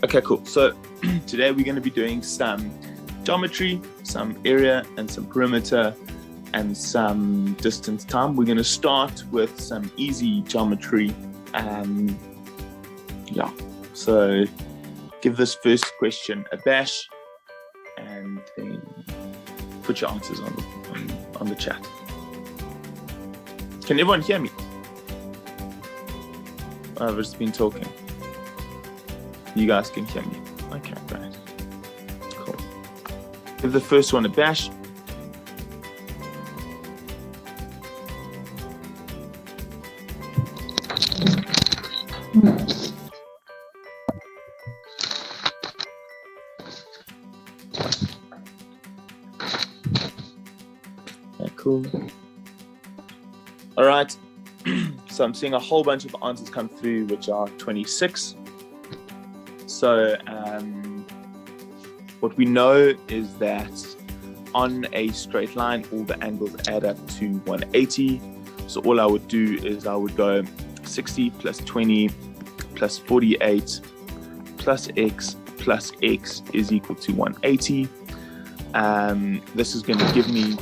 Okay, cool. So today we're going to be doing some geometry, some area and some perimeter and some distance time. We're going to start with some easy geometry. So give this first question a bash and then put your answers on the chat. Can everyone hear me? I've just been talking. You guys can hear me. Okay, great. Cool. Give the first one a bash. Okay, cool. All right. So I'm seeing a whole bunch of answers come through, which are 26. So what we know is that on a straight line, all the angles add up to 180. So all I would do is I would go 60 plus 20 plus 48 plus x is equal to 180. This is going to give me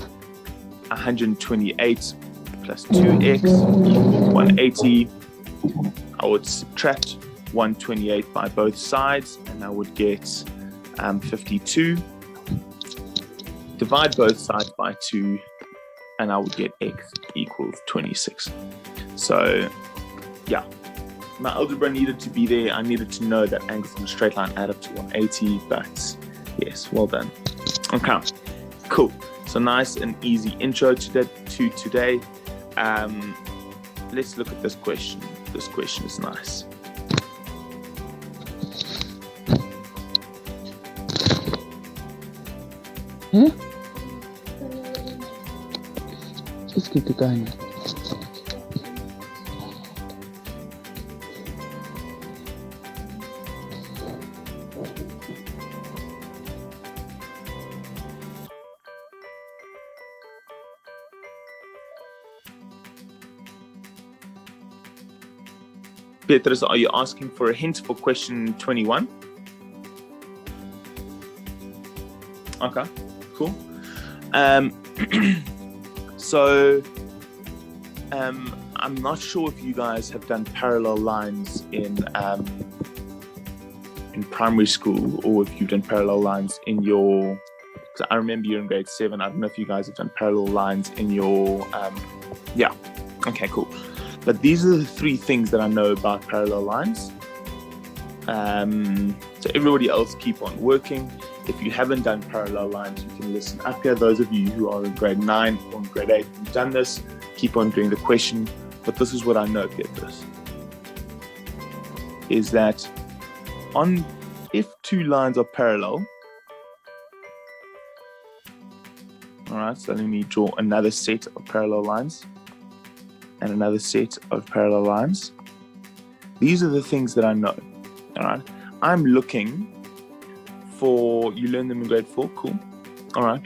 128 plus 2x equals 180. I would subtract 128 by both sides and I would get 52. Divide both sides by 2 and I would get x equals 26. So yeah, my algebra needed to be there. I needed to know that angles on a straight line add up to 180, but yes, well done. Okay, cool. So nice and easy intro to today. Let's look at this question. This question is nice. Kitu gani? Petrus, are you asking for a hint for question 21? Okay, cool. So I'm not sure if you guys have done parallel lines in primary school, or if you've done parallel lines in your. Because I remember you're in grade 7. I don't know if you guys have done parallel lines in your. Yeah. Okay, cool. But these are the 3 things that I know about parallel lines. So everybody else keep on working. If you haven't done parallel lines, you can listen up here. Those of you who are in grade 9 or in grade 8 who've done this, keep on doing the question. But this is what I know, Petrus, is that if 2 lines are parallel, all right, so let me draw another set of parallel lines and another set of parallel lines. These are the things that I know, all right? I'm looking for, you learned them in grade 4, cool, all right.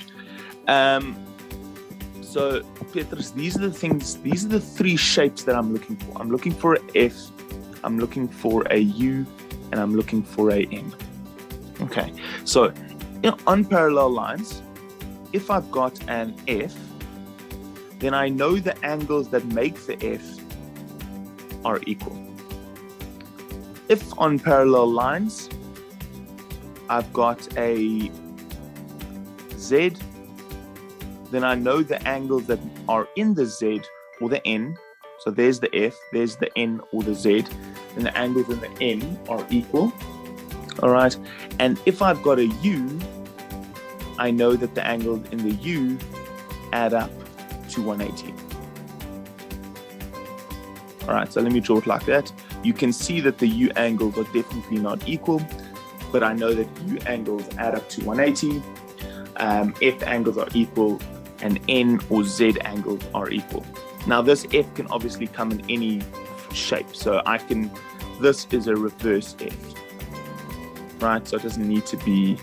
So Petrus, these are the things, these are the 3 shapes that I'm looking for. I'm looking for a F, I'm looking for a U, and I'm looking for a M. Okay, so on parallel lines, if I've got an F, then I know the angles that make the F are equal. If on parallel lines, I've got a Z, then I know the angles that are in the Z or the N. So there's the F, there's the N or the Z, and the angles in the N are equal. All right. And if I've got a U, I know that the angles in the U add up to 180. All right, so let me draw it like that. You can see that the U angles are definitely not equal, but I know that U angles add up to 180. F angles are equal, and N or Z angles are equal. Now this F can obviously come in any shape, so this is a reverse F, right? So it doesn't need to be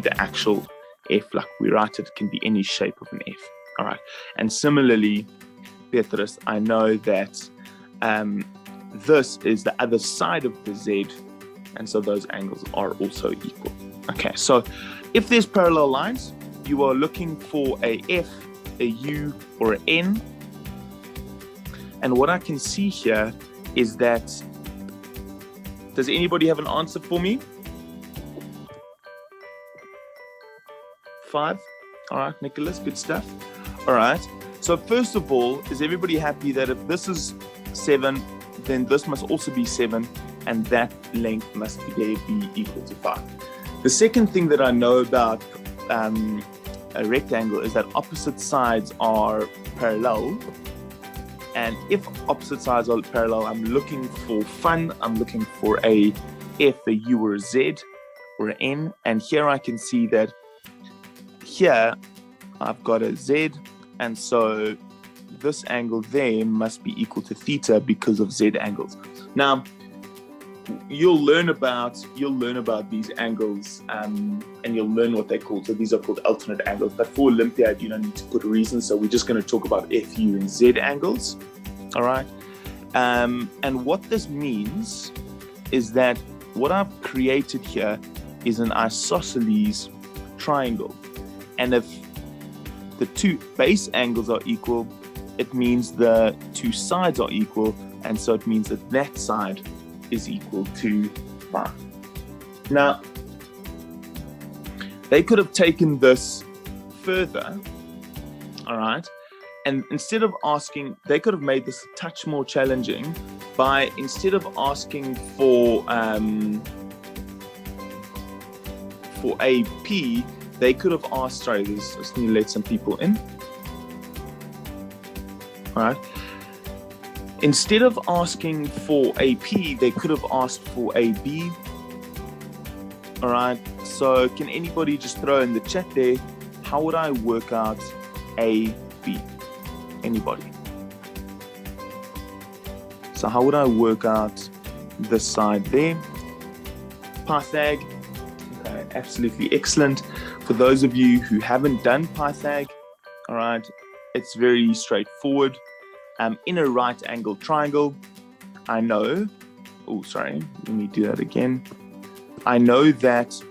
the actual F like we write it. It can be any shape of an F. All right. And similarly, Petrus, I know that this is the other side of the Z, and so those angles are also equal. Okay, so if there's parallel lines, you are looking for a F, a U, or an N. And what I can see here is that, does anybody have an answer for me? 5. All right, Nicholas, good stuff. All right, so first of all, is everybody happy that if this is 7, then this must also be 7, and that length must be equal to 5. The second thing that I know about a rectangle is that opposite sides are parallel. And if opposite sides are parallel, I'm looking for fun. I'm looking for a F, a U, or a Z, or an N. And here I can see that here I've got a Z, and so this angle there must be equal to theta because of Z angles. Now, you'll learn about these angles, and you'll learn what they're called. So these are called alternate angles. But for Olympiad, you don't need to put a reason. So we're just going to talk about F, U, and Z angles. All right. And what this means is that what I've created here is an isosceles triangle. And if the two base angles are equal, it means the two sides are equal. And so it means that that side is equal to 5. Now, they could have taken this further, all right? And instead of asking, they could have made this a touch more challenging by, instead of asking for AP, they could have asked, sorry, just need to let some people in. All right. Instead of asking for AP, they could have asked for AB. All right. So can anybody just throw in the chat there, how would I work out AB? Anybody? So how would I work out this side there? Pythag. Okay, absolutely excellent. For those of you who haven't done Pythag, all right, it's very straightforward. In a right angle triangle, I know, oh, sorry, let me do that again. I know that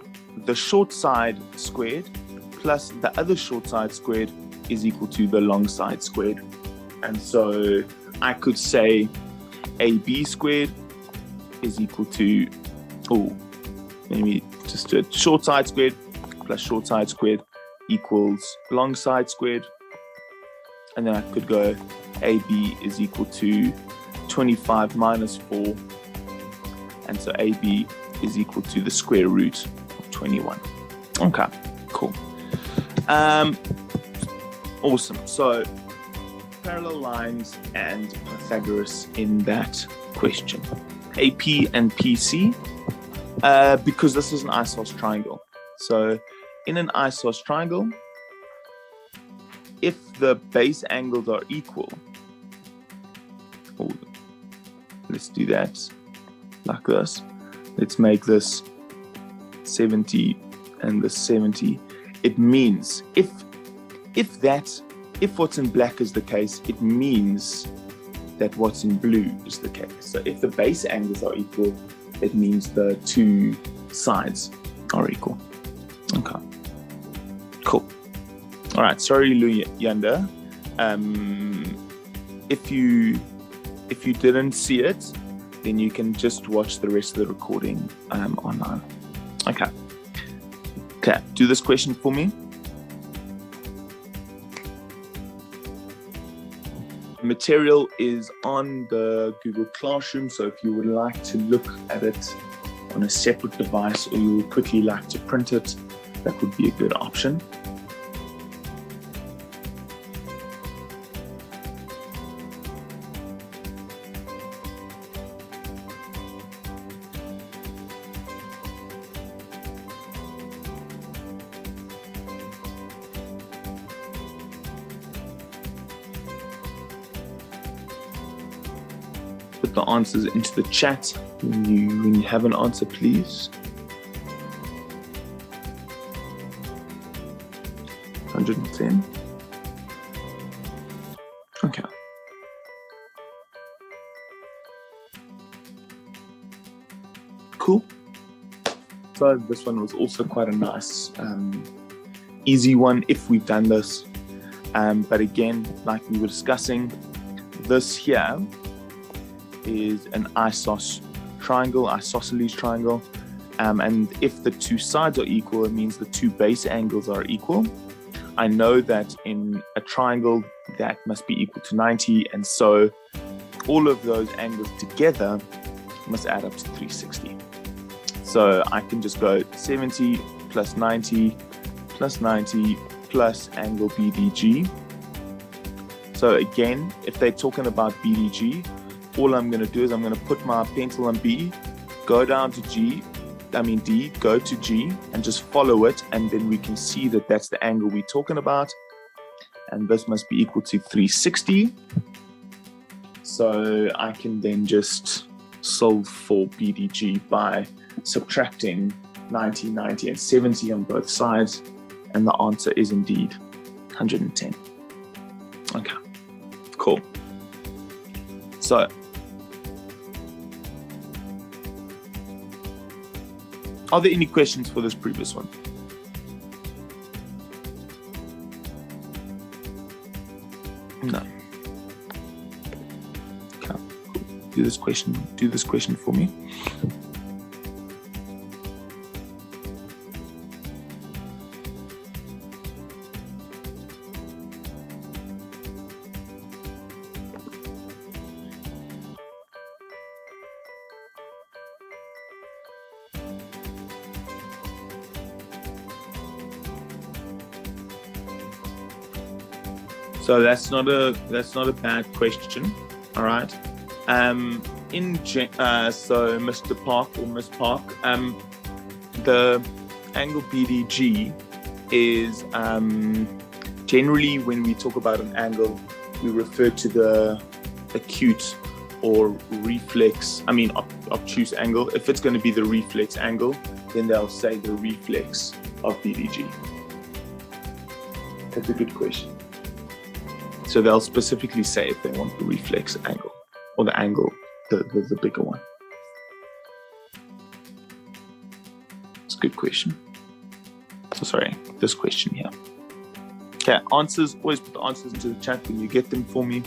the short side squared plus the other short side squared is equal to the long side squared. And so I could say AB squared is equal to, oh, let me just do it, short side squared plus short side squared equals long side squared. And then I could go AB is equal to 25 minus 4. And so AB is equal to the square root of 21. Okay, cool. Awesome. So parallel lines and Pythagoras in that question. AP and PC, because this is an isosceles triangle. So in an isosceles triangle, if the base angles are equal, let's do that like this. Let's make this 70 and this 70. It means if what's in black is the case, it means that what's in blue is the case. So if the base angles are equal, it means the two sides are equal. Okay, cool. All right, sorry, Luyanda. If you didn't see it, then you can just watch the rest of the recording online. Okay, do this question for me. Material is on the Google Classroom, so if you would like to look at it on a separate device, or you would quickly like to print it, that would be a good option. Put the answers into the chat when you have an answer, please. 110. Okay. also. This one was also quite a nice, easy one if we've done this. But again, like we were discussing, this here is an isosceles triangle. And if the two sides are equal, it means the two base angles are equal. I know that in a triangle, that must be equal to 90. And so all of those angles together must add up to 360. So I can just go 70 plus 90 plus 90 plus angle BDG. So again, if they're talking about BDG, all I'm going to do is I'm going to put my pencil on B, go down to D, go to G, and just follow it, and then we can see that that's the angle we're talking about. And this must be equal to 360. So I can then just solve for BDG by subtracting 90, 90, and 70 on both sides. And the answer is indeed 110. Okay, cool. So are there any questions for this previous one? No. Okay, cool. Do this question for me. So that's not a bad question. All right. So Mr. Park or Miss Park, the angle BDG is generally when we talk about an angle, we refer to the acute or reflex. Obtuse angle. If it's going to be the reflex angle, then they'll say the reflex of BDG. That's a good question. So they'll specifically say if they want the reflex angle or the angle, the bigger one. It's a good question. So sorry, this question here. Okay, answers, always put the answers into the chat when you get them for me.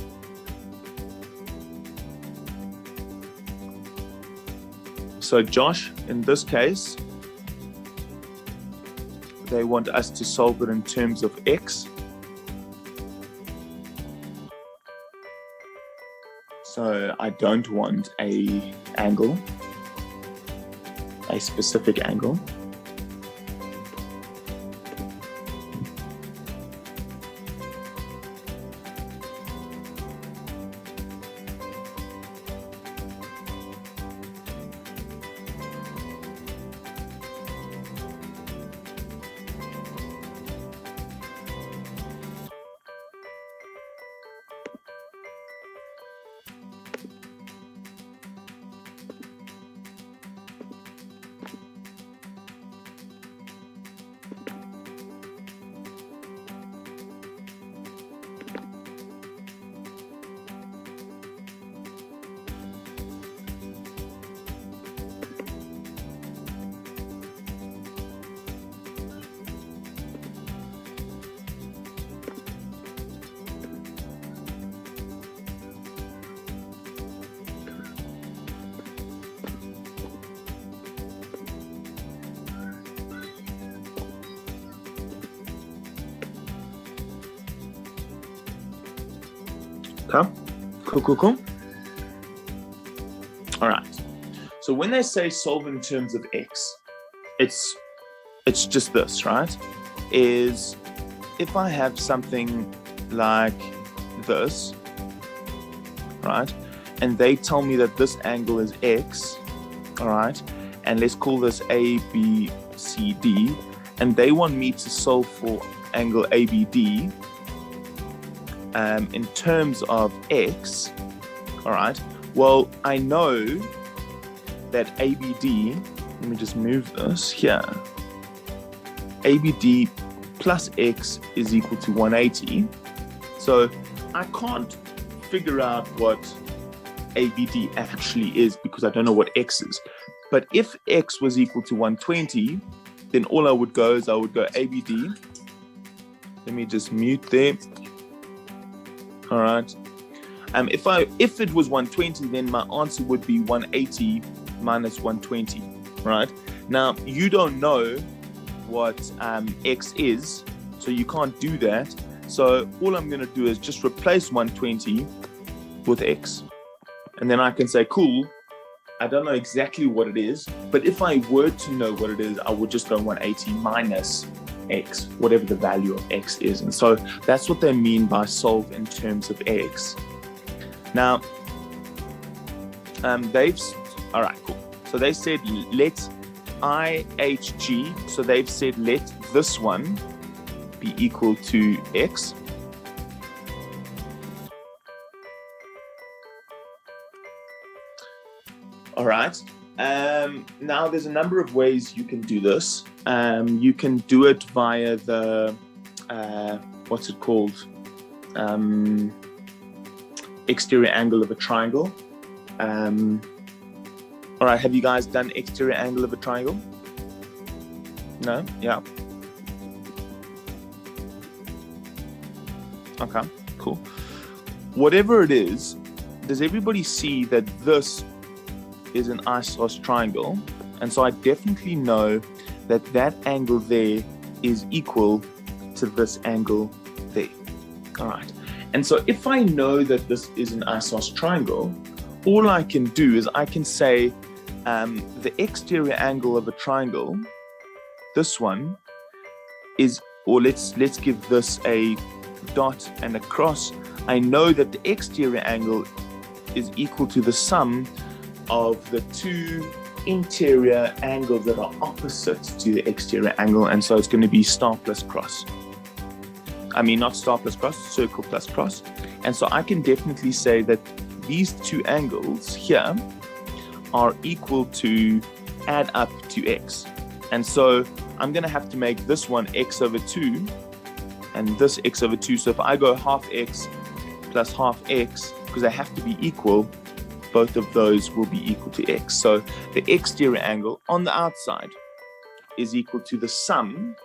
So Josh, in this case, they want us to solve it in terms of X. So I don't want a specific angle. Okay, cool. All right. So when they say solve in terms of X, it's just this, right? Is if I have something like this, right? And they tell me that this angle is X, all right? And let's call this ABCD, and they want me to solve for angle ABD in terms of X, all right? Well, I know that ABD, let me just move this here. ABD plus X is equal to 180. So I can't figure out what ABD actually is because I don't know what X is. But if x was equal to 120, then all I would go is I would go ABD. Let me just mute there. All right. If it was 120, then my answer would be 180 minus 120, right? Now, you don't know what x is, so you can't do that. So all I'm going to do is just replace 120 with x. And then I can say, cool, I don't know exactly what it is, but if I were to know what it is, I would just go 180 minus x, whatever the value of x is. And so that's what they mean by solve in terms of x. Now, all right, cool. So they said let IHG, so they've said let this one be equal to x. All right. Now there's a number of ways you can do this. You can do it via the, what's it called? Exterior angle of a triangle. All right, have you guys done exterior angle of a triangle? No? Yeah. Okay, cool. Whatever it is, does everybody see that this is an isosceles triangle? And so I definitely know that that angle there is equal to this angle there. All right. And so if I know that this is an isosceles triangle, all I can do is I can say the exterior angle of a triangle, this one is, or let's give this a dot and a cross. I know that the exterior angle is equal to the sum of the two interior angles that are opposite to the exterior angle, and so it's going to be star plus cross. I mean, not star plus cross, circle plus cross. And so I can definitely say that these two angles here are equal to add up to x. And so I'm going to have to make this one x over 2 and this x over 2. So if I go half x plus half x, because they have to be equal, both of those will be equal to x. So the exterior angle on the outside is equal to the sum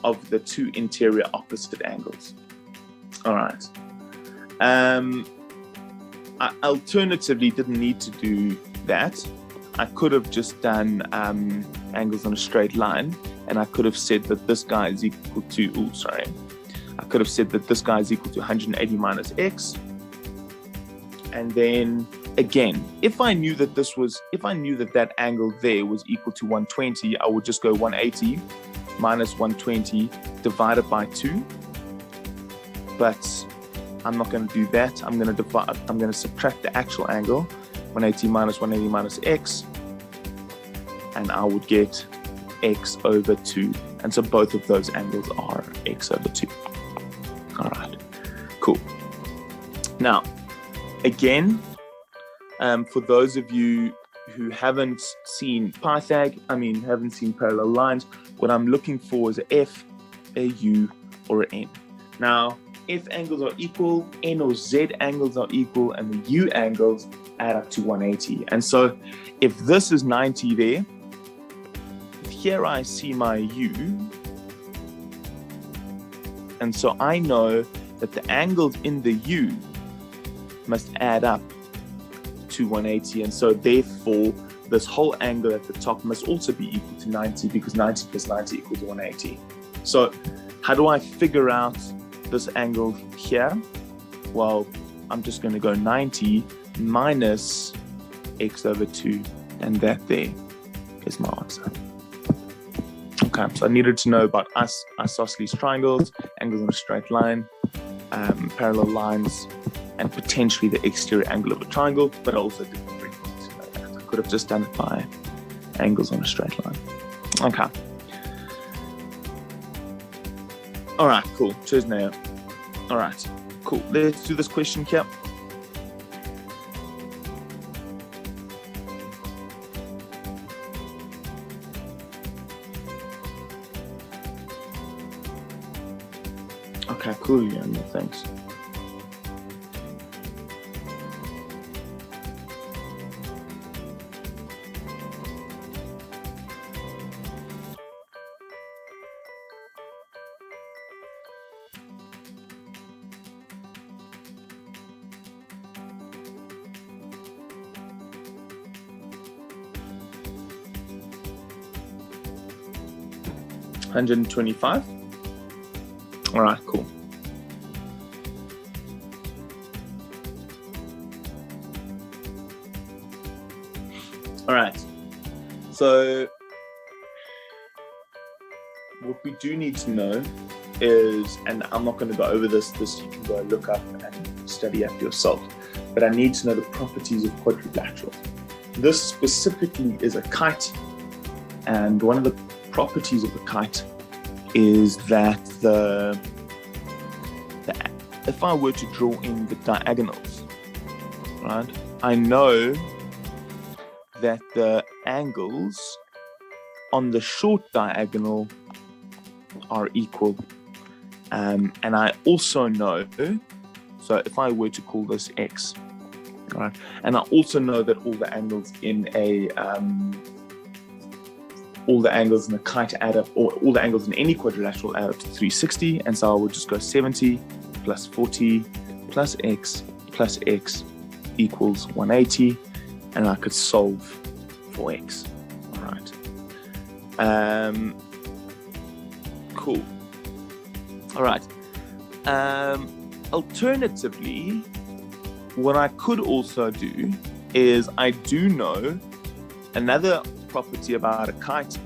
of the two interior opposite angles. All right. I alternatively didn't need to do that. I could have just done angles on a straight line, and I could have said that this guy is equal to, I could have said that this guy is equal to 180 minus x. And then again, if I knew that that angle there was equal to 120, I would just go 180 minus 120 divided by 2. But I'm not going to do that. I'm going to subtract the actual angle, 180 minus x, and I would get x over 2. And so both of those angles are x over 2. All right, cool. Now, again, for those of you who haven't seen haven't seen parallel lines, what I'm looking for is a F, a U, or an N. Now, F angles are equal, N or Z angles are equal, and the U angles add up to 180. And so if this is 90 there, here I see my U, and so I know that the angles in the U must add up to 180, and so therefore this whole angle at the top must also be equal to 90, because 90 plus 90 equals 180. So how do I figure out this angle here? Well, I'm just going to go 90 minus x over 2, and that there is my answer. Okay, so I needed to know about isosceles triangles, angles on a straight line, parallel lines, and potentially the exterior angle of a triangle, but I also didn't really need to know that. I could have just done it by angles on a straight line. Okay. All right, cool. Cheers, Naya. All right, cool. Let's do this question here. Okay, cool. Yeah, no, thanks. 125. All right, cool. All right, so what we do need to know is, and I'm not going to go over this you can go look up and study up yourself, but I need to know the properties of quadrilaterals. This specifically is a kite, and one of the properties of a kite is that if I were to draw in the diagonals, right, I know that the angles on the short diagonal are equal, and I also know, so if I were to call this x, right, and I also know that all the angles in a kite add up, or all the angles in any quadrilateral add up to 360, and so I would just go 70 plus 40 plus x equals 180, and I could solve for x. All right. Cool. All right. Alternatively, what I could also do is, I do know another property about a kite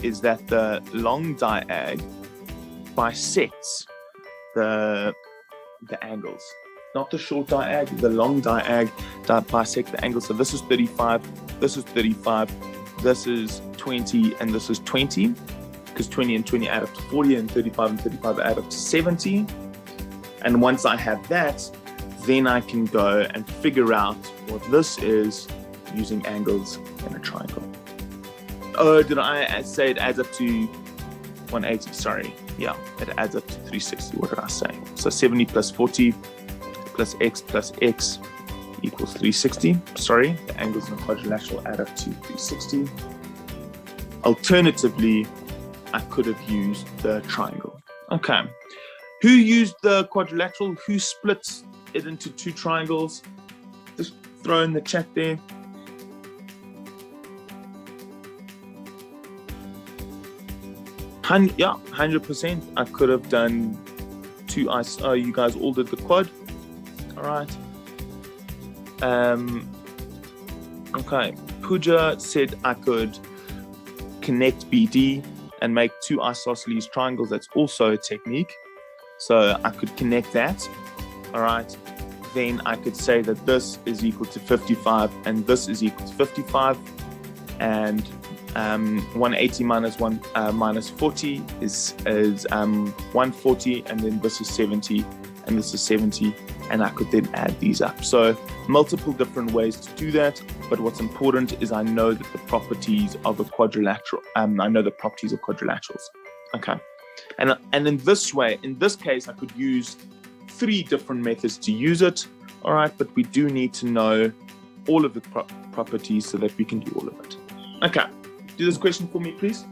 is that the long diag bisects the angles. Not the short diag, the long diag bisect the angles. So this is 35, this is 35, this is 20, and this is 20, because 20 and 20 add up to 40, and 35 and 35 add up to 70. And once I have that, then I can go and figure out what this is using angles in a triangle. Oh, did I say it adds up to 180? Sorry. Yeah, it adds up to 360. What did I say? So 70 plus 40 plus x equals 360. Sorry, the angles in a quadrilateral add up to 360. Alternatively, I could have used the triangle. Okay. Who used the quadrilateral? Who splits it into two triangles? Just throw in the chat there. Yeah, 100%. I could have done two ice. Oh, you guys all did the quad. All right. Okay. Pooja said I could connect BD and make two isosceles triangles. That's also a technique. So I could connect that. All right. Then I could say that this is equal to 55 and this is equal to 55, and 180 minus 40 is 140, and then this is 70 and this is 70, and I could then add these up. So multiple different ways to do that, but what's important is I know that the properties of a quadrilateral, I know the properties of quadrilaterals. Okay, and in this way, in this case, I could use three different methods to use it. All right, but we do need to know all of the properties so that we can do all of it. Okay, do this question for me, please.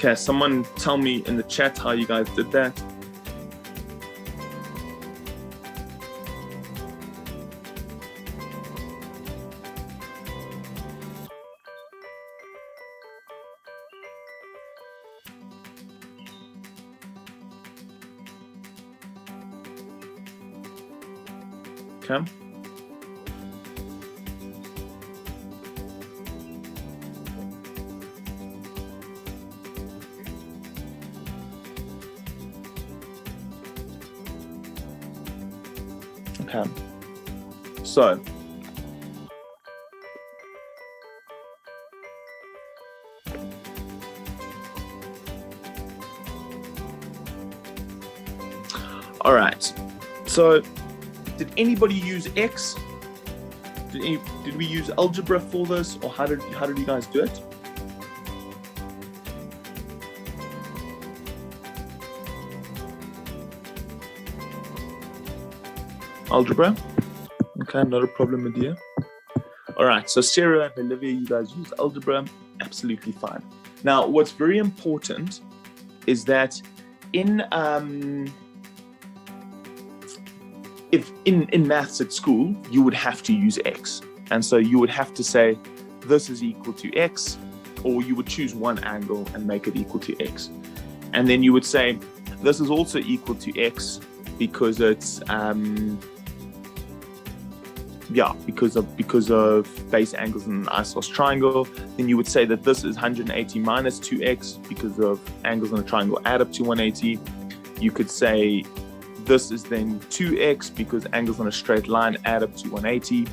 Okay, someone tell me in the chat how you guys did that. Okay. Okay. So all right. So did anybody use X? Did we use algebra for this, or how did you guys do it? Algebra? Okay, not a problem, Medea. All right, so Sarah and Olivia, you guys use algebra, absolutely fine. Now, what's very important is that if in maths at school, you would have to use X. And so you would have to say, this is equal to X, or you would choose one angle and make it equal to X. And then you would say, this is also equal to X because it's, because of base angles in an isosceles triangle. Then you would say that this is 180 minus 2x because of angles in a triangle add up to 180. You could say this is then 2x because angles on a straight line add up to 180.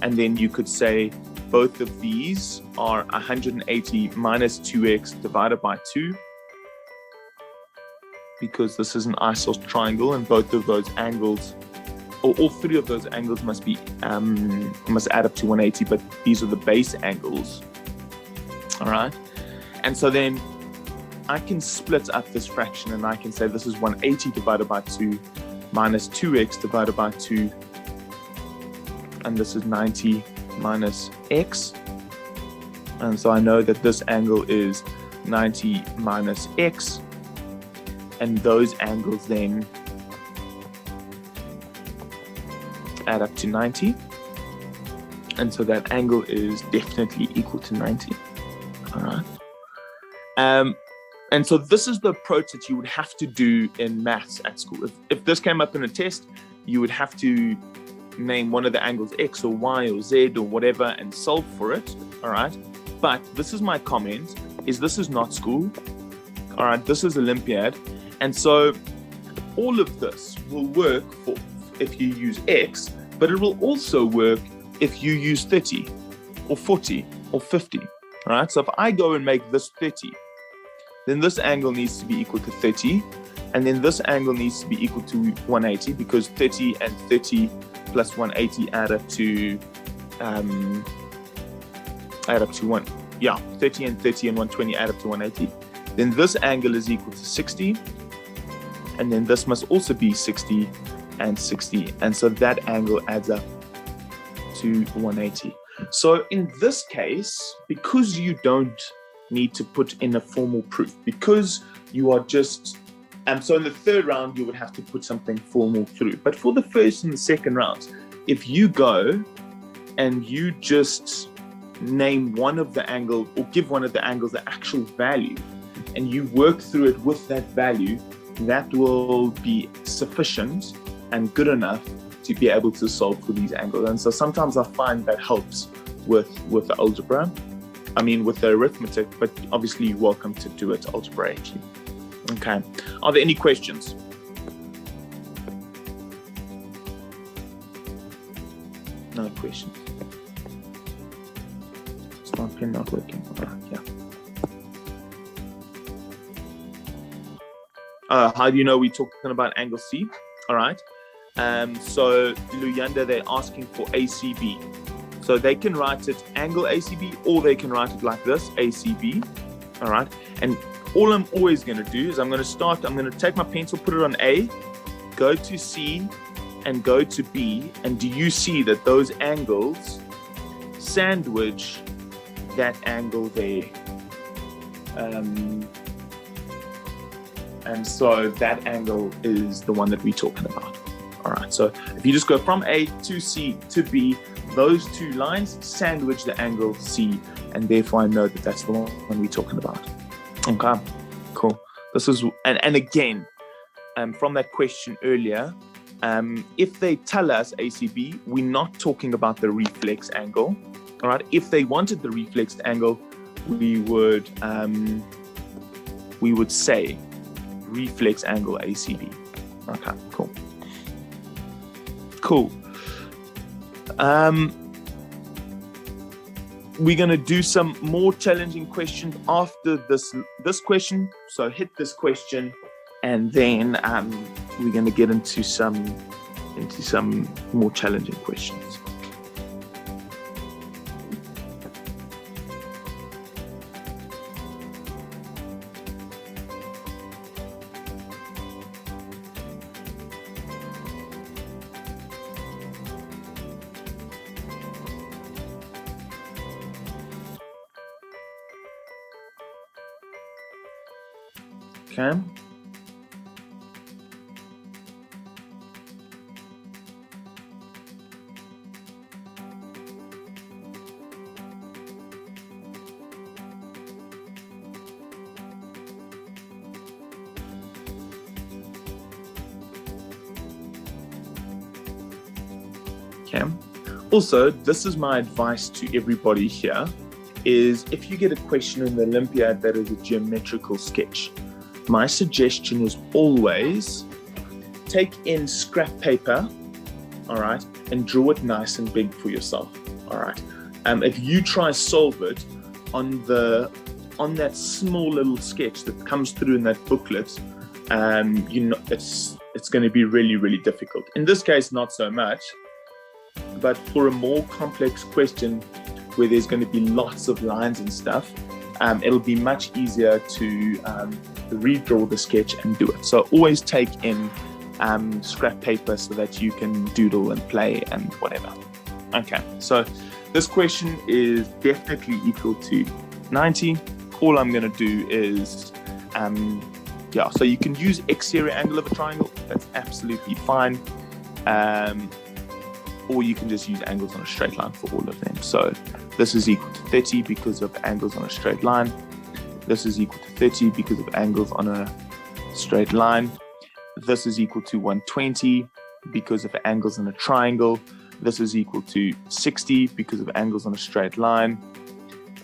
And then you could say both of these are 180 minus 2x divided by 2 because this is an isosceles triangle and both of those angles, or all three of those angles must add up to 180, but these are the base angles. All right. And so then I can split up this fraction and I can say this is 180 divided by 2 minus 2x divided by 2. And this is 90 minus x. And so I know that this angle is 90 minus x. And those angles then add up to 90. And so that angle is definitely equal to 90. All right. And so this is the approach that you would have to do in maths at school. If this came up in a test, you would have to name one of the angles X or Y or Z or whatever and solve for it. All right. But this is my comment, is this is not school. All right. This is Olympiad. And so all of this will work for if you use X, but it will also work if you use 30 or 40 or 50. All right. So if I go and make this 30, then this angle needs to be equal to 30. And then this angle needs to be equal to 180 because 30 and 30 plus 180 add up to 30 and 30 and 120 add up to 180. Then this angle is equal to 60. And then this must also be 60 and 60. And so that angle adds up to 180. So in this case, because you don't need to put in a formal proof, because you are just, so in the third round, you would have to put something formal through. But for the first and the second rounds, if you go and you just name one of the angles or give one of the angles the actual value and you work through it with that value, that will be sufficient and good enough to be able to solve for these angles. And so sometimes I find that helps with the algebra. With the arithmetic, but obviously you're welcome to do it algebraically. Okay. Are there any questions? No questions. Smart pen not working. How do you know we're talking about angle C? All right. So Luyanda, they're asking for ACB. So they can write it angle ACB, or they can write it like this, ACB. All right. And all I'm always going to do is I'm going to take my pencil, put it on A, go to C, and go to B. And do you see that those angles sandwich that angle there? And so that angle is the one that we're talking about. All right. So if you just go from A to C to B, those two lines sandwich the angle C, and therefore I know that that's the one we're talking about. Okay, cool. This is, and again, from that question earlier, if they tell us ACB, we're not talking about the reflex angle. All right. If they wanted the reflex angle, we would say reflex angle ACB. Okay, cool. Cool. We're going to do some more challenging questions after this question. So hit this question, and then we're going to get into some more challenging questions. Okay. Okay. Also, this is my advice to everybody here, is if you get a question in the Olympiad that is a geometrical sketch, my suggestion is always take in scrap paper, all right, and draw it nice and big for yourself, all right. If you try solve it on that small little sketch that comes through in that booklet, it's going to be really, really difficult. In this case, not so much, but for a more complex question where there's going to be lots of lines and stuff, it'll be much easier to redraw the sketch and do it. So always take in scrap paper so that you can doodle and play and whatever. Okay, so this question is definitely equal to 90. All I'm going to do is, so you can use exterior angle of a triangle. That's absolutely fine. Or you can just use angles on a straight line for all of them. So this is equal to 30 because of angles on a straight line. This is equal to 30 because of angles on a straight line. This is equal to 120 because of angles in a triangle. This is equal to 60 because of angles on a straight line.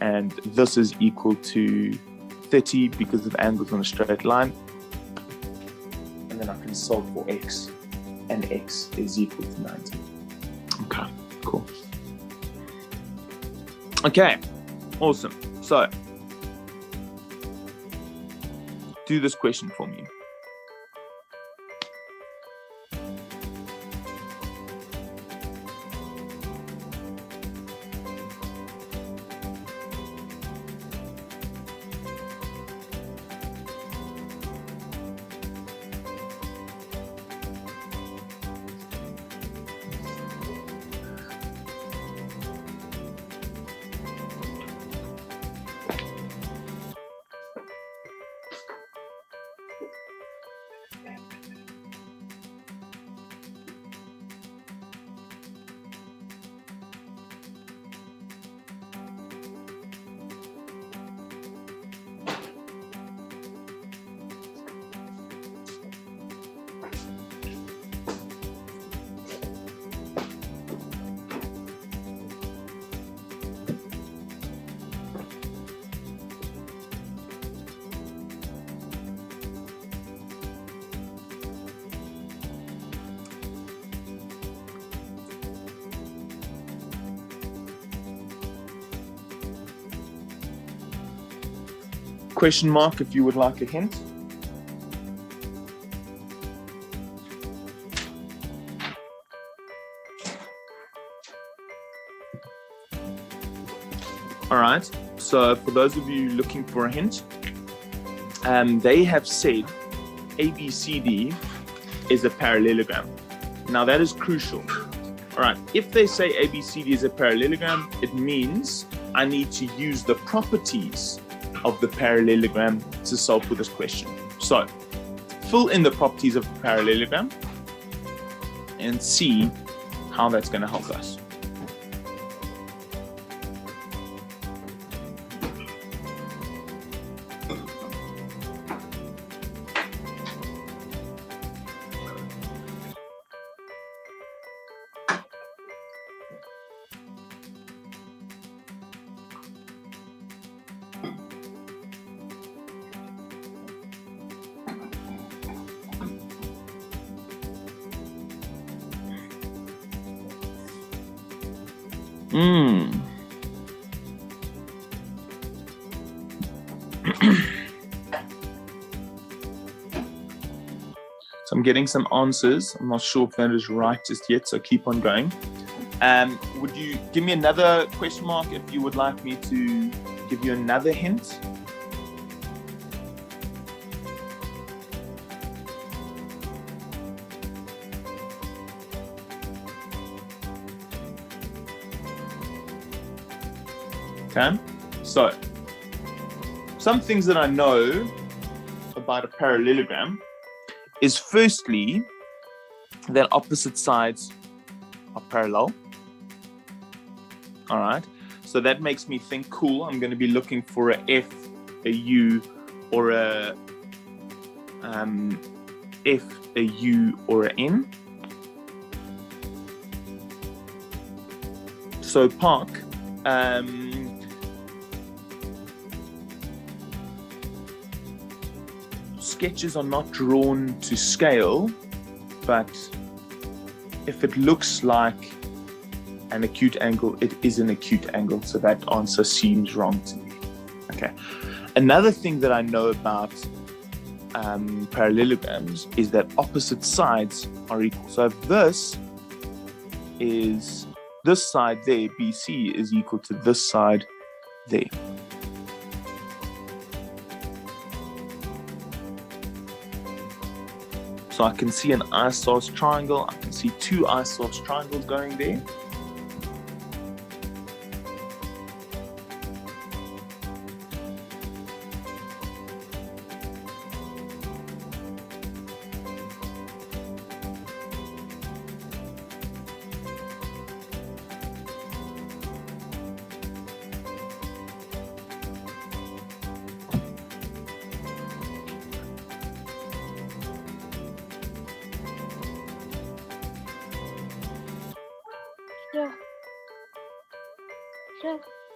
And this is equal to 30 because of angles on a straight line. And then I can solve for x, and x is equal to 90. Okay, cool. Okay, awesome. So, do this question for me. Question mark if you would like a hint. All right, so for those of you looking for a hint, they have said ABCD is a parallelogram. Now that is crucial. All right, if they say ABCD is a parallelogram, it means I need to use the properties of the parallelogram to solve for this question. So fill in the properties of the parallelogram and see how that's going to help us. Mm. So I'm getting some answers. I'm not sure if that is right just yet, so keep on going. Would you give me another question mark if you would like me to give you another hint? Okay, so some things that I know about a parallelogram is firstly that opposite sides are parallel. All right, so that makes me think, cool, I'm going to be looking for a F, a U, or a F, a U, or a N. So Park, sketches are not drawn to scale, but if it looks like an acute angle, it is an acute angle. So that answer seems wrong to me. Okay. Another thing that I know about parallelograms is that opposite sides are equal. So if this side there, BC, is equal to this side there. So I can see an isosceles triangle. I can see two isosceles triangles going there.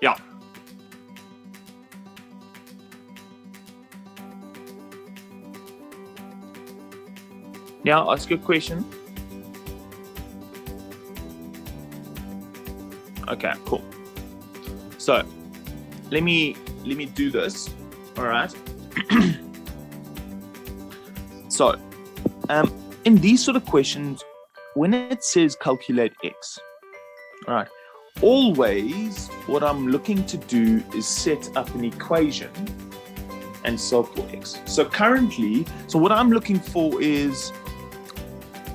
Yeah. Now ask your question. Okay, cool. So let me do this. All right. So in these sort of questions, when it says calculate x, all right, always what I'm looking to do is set up an equation and solve for x. So currently, what I'm looking for is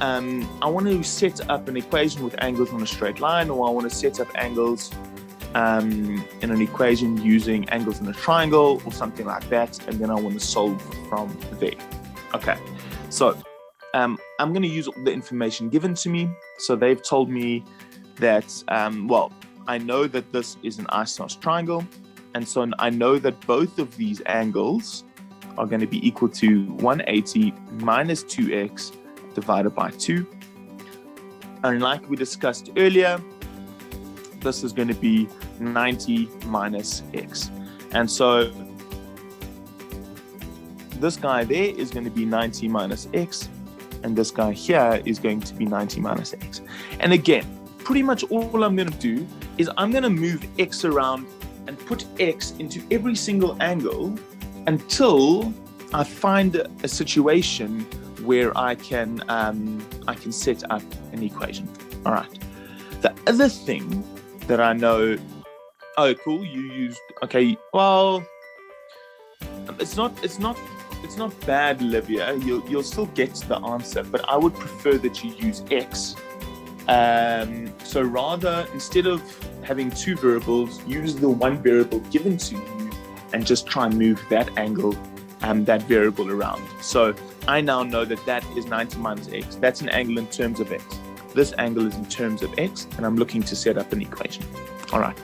I want to set up an equation with angles on a straight line, or I want to set up angles in an equation using angles in a triangle or something like that, and then I want to solve from there. Okay, so I'm going to use the information given to me. So they've told me that, well, I know that this is an isosceles triangle, and so I know that both of these angles are going to be equal to 180 minus 2x divided by 2. And like we discussed earlier, this is going to be 90 minus x. And so this guy there is going to be 90 minus x, and this guy here is going to be 90 minus x. And again, pretty much all I'm going to do is I'm going to move x around and put x into every single angle until I find a situation where I can set up an equation. All right. The other thing that I know, oh, cool, you used, okay, well, it's not bad, Olivia. You'll still get the answer, but I would prefer that you use x. So rather, instead of having two variables, use the one variable given to you and just try and move that angle, that variable around. So I now know that that is 90 minus x. That's an angle in terms of x. This angle is in terms of x, and I'm looking to set up an equation. All right.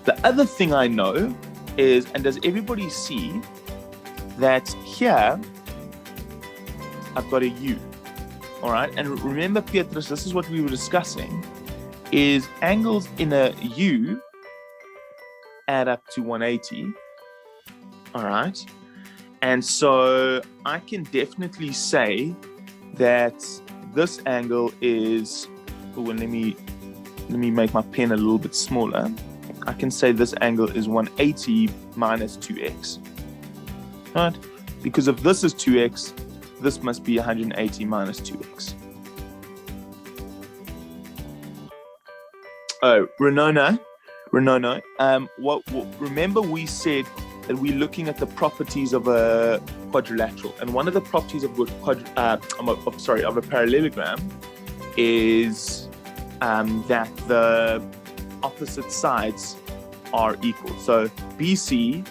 The other thing I know is, and does everybody see that here I've got a u? All right. And remember, Petrus, this is what we were discussing, is angles in a u add up to 180. All right. And so I can definitely say that this angle is, oh, and let me let me make my pen a little bit smaller. I can say this angle is 180 minus 2x. Right? Because if this is 2x, this must be 180 minus 2x. Oh, Renona, remember we said that we're looking at the properties of a quadrilateral, and one of the properties of a parallelogram is that the opposite sides are equal. So BC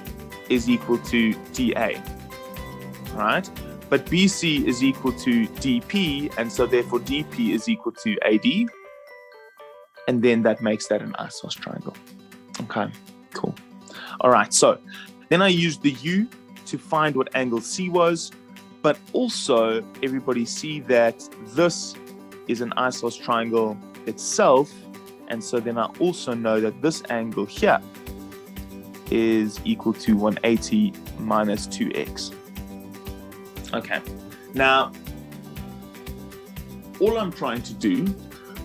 is equal to DA, right? But BC is equal to DP, and so therefore DP is equal to AD, and then that makes that an isosceles triangle. Okay, cool. All right, so then I used the U to find what angle C was, but also everybody see that this is an isosceles triangle itself, and so then I also know that this angle here is equal to 180 minus 2x. Okay, now all I'm trying to do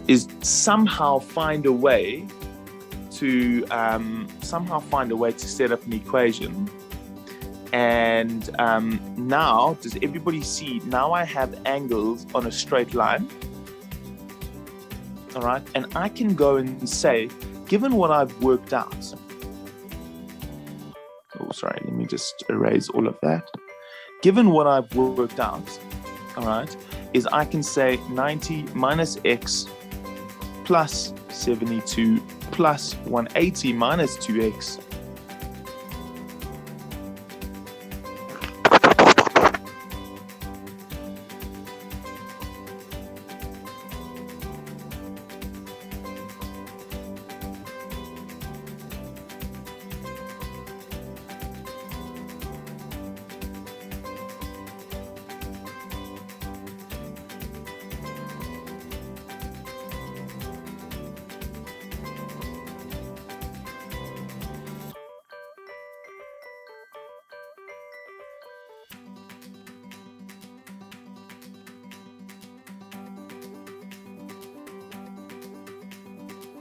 is somehow find a way to set up an equation. And now, does everybody see? Now I have angles on a straight line. All right, and I can go and say, given what I've worked out. Oh, sorry, let me just erase all of that. Given what I've worked out, all right, is I can say 90 minus x plus 72 plus 180 minus 2x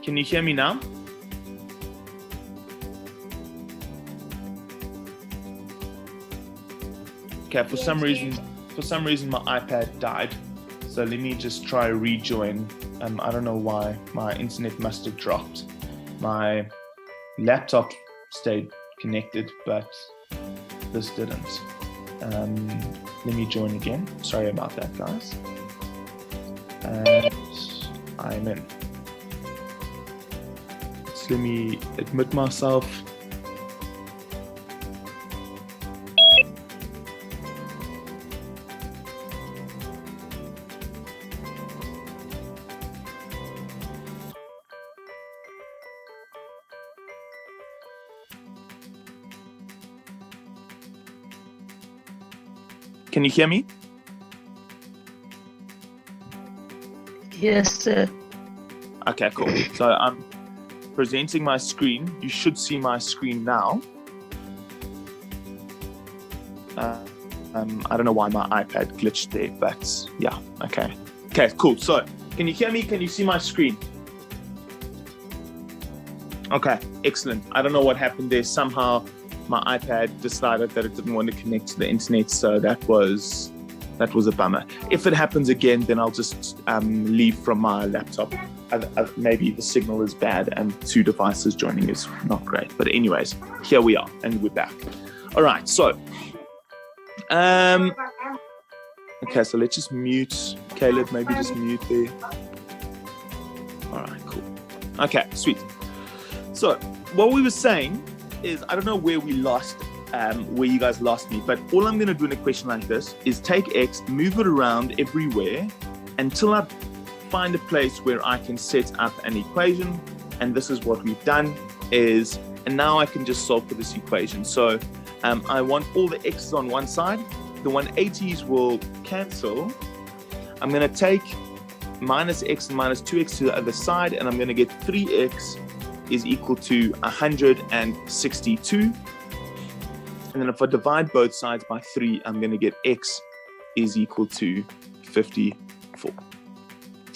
Can you hear me now? Okay, for some reason my iPad died. So let me just try rejoin. I don't know why. My internet must have dropped. My laptop stayed connected, but this didn't. Let me join again. Sorry about that, guys. And I'm in. Let me admit myself. Can you hear me? Yes, sir. Okay, cool. So I'm presenting my screen. You should see my screen now. I don't know why my iPad glitched there, but yeah, okay. Okay, cool. So can you hear me? Can you see my screen? Okay, excellent. I don't know what happened there. Somehow my iPad decided that it didn't want to connect to the internet, so that was a bummer. If it happens again, then I'll just leave from my laptop. Maybe the signal is bad and two devices joining is not great. But anyways, here we are and we're back. All right, so okay, so let's just mute Caleb. Maybe just mute there. All right, cool. Okay, sweet. So what we were saying is, I don't know where we lost, where you guys lost me, but all I'm going to do in a question like this is take X, move it around everywhere until I find a place where I can set up an equation. And this is what we've done is, and now I can just solve for this equation. So I want all the X's on one side. The 180s will cancel. I'm going to take minus X and minus 2X to the other side, and I'm going to get 3X is equal to 162. And then if I divide both sides by 3, I'm going to get X is equal to 54.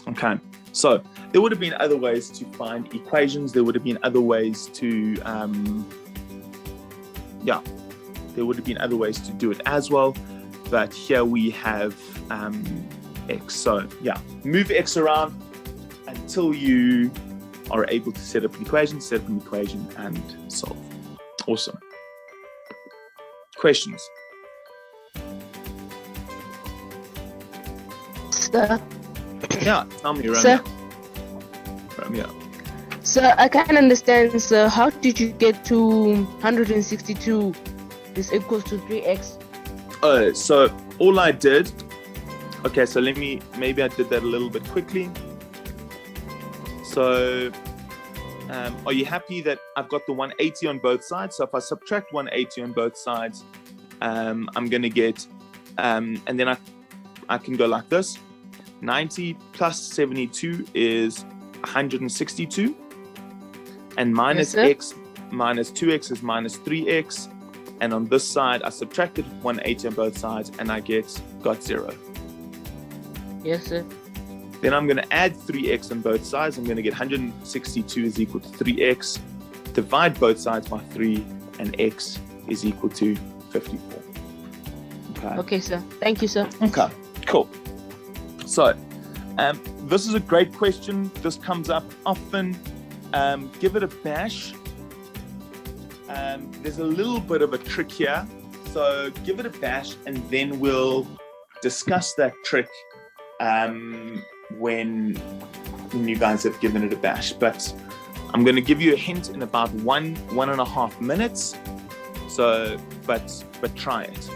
Okay, So there would have been other ways to find equations. There would have been other ways to, there would have been other ways to do it as well. But here we have x. So yeah, move x around until you are able to set up an equation, and solve. Awesome. Questions? Sir. Yeah, tell me, Romeo. Sir. Romeo. So I can't understand, sir. How did you get to 162 is equals to 3x? So all I did, okay, so maybe I did that a little bit quickly. So are you happy that I've got the 180 on both sides? So if I subtract 180 on both sides, I'm going to get, and then I can go like this. 90 plus 72 is 162. And minus x minus 2x is minus 3x. And on this side, I subtracted 180 on both sides, and I got 0. Yes, sir. Then I'm going to add 3x on both sides. I'm going to get 162 is equal to 3x. Divide both sides by 3, and x is equal to 54. Okay. Okay, sir. Thank you, sir. Okay, cool. So, this is a great question. This comes up often. Give it a bash. There's a little bit of a trick here. So give it a bash, and then we'll discuss that trick when you guys have given it a bash. But I'm going to give you a hint in about 1.5 minutes. So, but try it.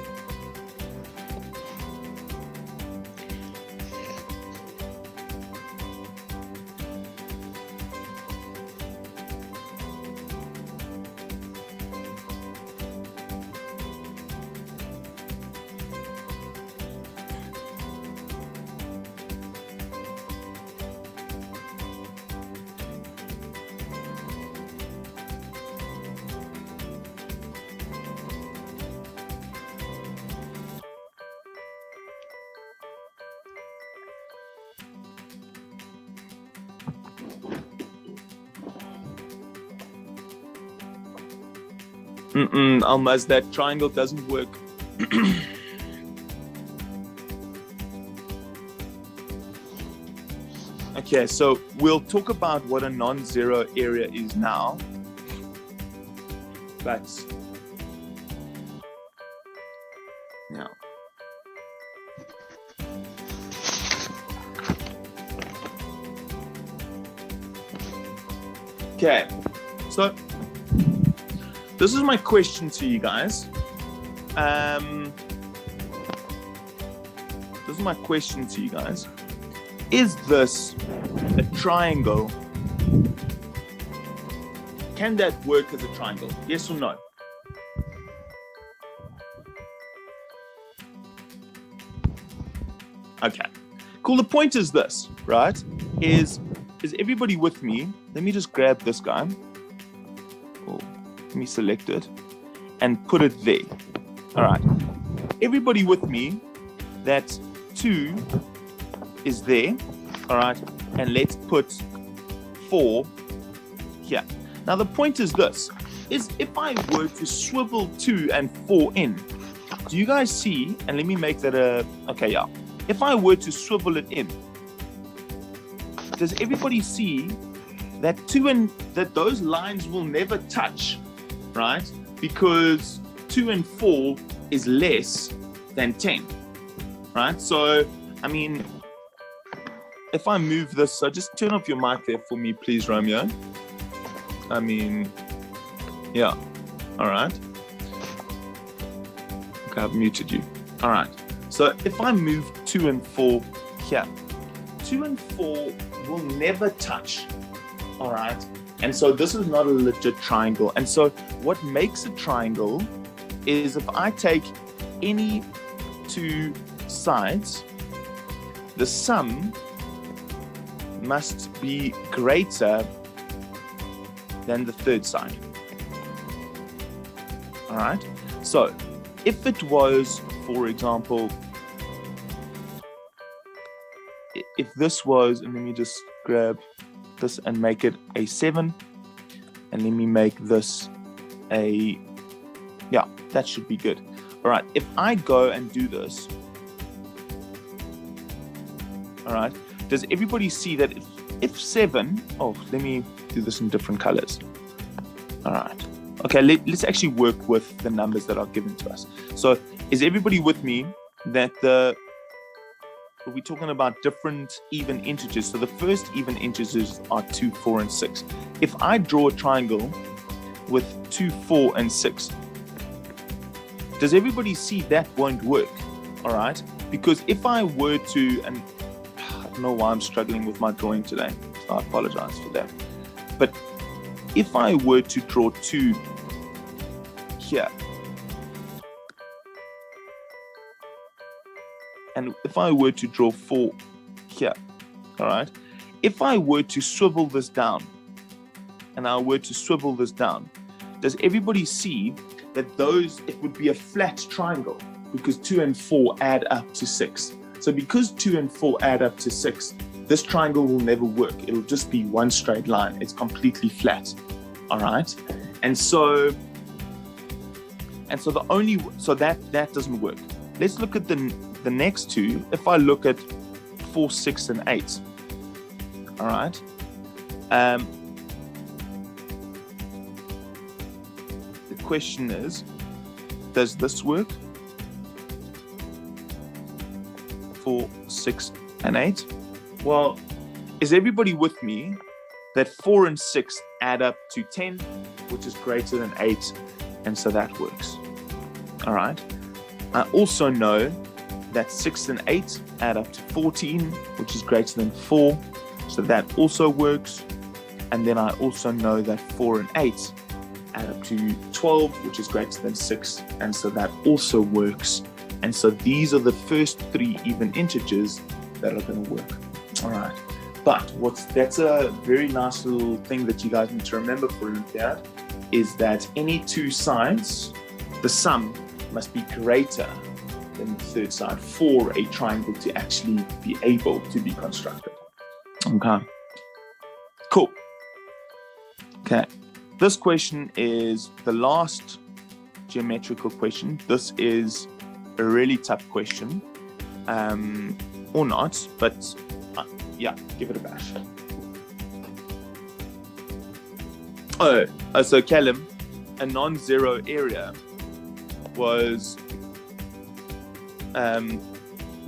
Almost, that triangle doesn't work. Okay, so we'll talk about what a non-zero area is now. But now, okay, so this is my question to you guys. Is this a triangle? Can that work as a triangle? Yes or no? Okay, cool. The point is this, right? Is everybody with me? Let me just grab this guy. Let me select it and put it there. All right. Everybody with me that 2 is there. All right. And let's put 4 here. Now, the point is this, is if I were to swivel 2 and 4 in, do you guys see? And let me make that okay, yeah. If I were to swivel it in, does everybody see that those lines will never touch? Right? Because 2 and 4 is less than 10, right? So, I mean, if I move this, so just turn off your mic there for me, please, Romeo. I mean, yeah, all right. Okay, I've muted you. All right, so if I move 2 and 4 here, 2 and 4 will never touch, all right? And so this is not a legit triangle. And so what makes a triangle is if I take any 2 sides, the sum must be greater than the third side. All right. So if it was, for example, if this was, and let me just grab this and make it a 7. And let me make this a, yeah, that should be good. All right, if I go and do this, all right, does everybody see that if 7, oh, let me do this in different colors. All right, okay, let's actually work with the numbers that are given to us. So is everybody with me that we're talking about different even integers? So the first even integers are 2, 4, and 6. If I draw a triangle with 2, 4, and 6, does everybody see that won't work? All right, because if I were to, and I don't know why I'm struggling with my drawing today, so I apologize for that. But if I were to draw 2 here, and if I were to draw 4 here, all right, if I were to swivel this down, and I were to swivel this down, does everybody see that those, it would be a flat triangle because 2 and 4 add up to 6. So because 2 and 4 add up to 6, this triangle will never work. It'll just be one straight line. It's completely flat. All right. And so the only, so that doesn't work. Let's look at the next two. If I look at 4, 6, and 8, all right. The question is, does this work? 4, 6, and 8. Well, is everybody with me that 4 and 6 add up to 10, which is greater than 8, and so that works. All right. I also know that 6 and 8 add up to 14, which is greater than 4, so that also works. And then I also know that 4 and 8 add up to 12, which is greater than 6, and so that also works. And so these are the first 3 even integers that are going to work. All right. But that's a very nice little thing that you guys need to remember for Olympiad, is that any 2 sides, the sum must be greater than the third side for a triangle to actually be able to be constructed. Okay. Cool. Okay. This question is the last geometrical question. This is a really tough question, or not, but yeah, give it a bash. So Callum, a non-zero area was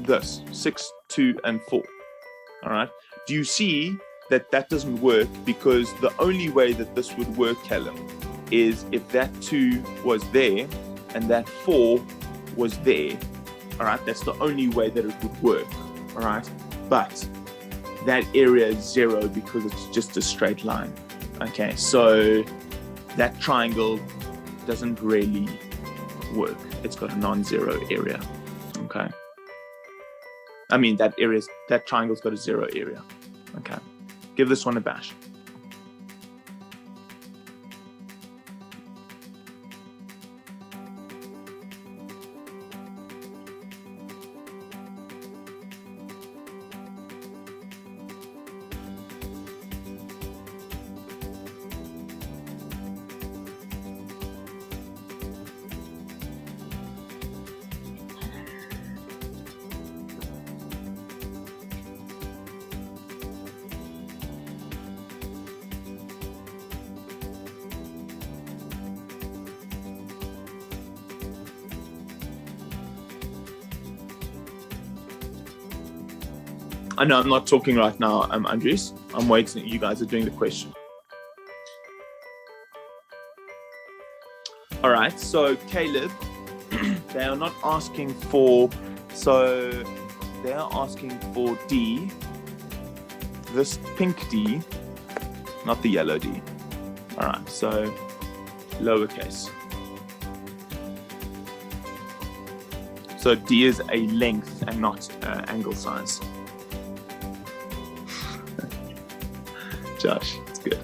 this 6, 2, and 4. All right. Do you see that doesn't work? Because the only way that this would work, Callum, is if that 2 was there and that 4 was there. All right. That's the only way that it would work. All right. But that area is 0 because it's just a straight line. Okay. So that triangle doesn't really work. It's got a non-zero area. Okay. I mean, that triangle's got a 0 area. Okay. Give this one a bash. I know I'm not talking right now, Andres. I'm waiting. You guys are doing the question. All right. So Caleb, they are not asking for. So they are asking for D. This pink D, not the yellow D. All right. So lowercase. So D is a length and not angle size. Josh, it's good.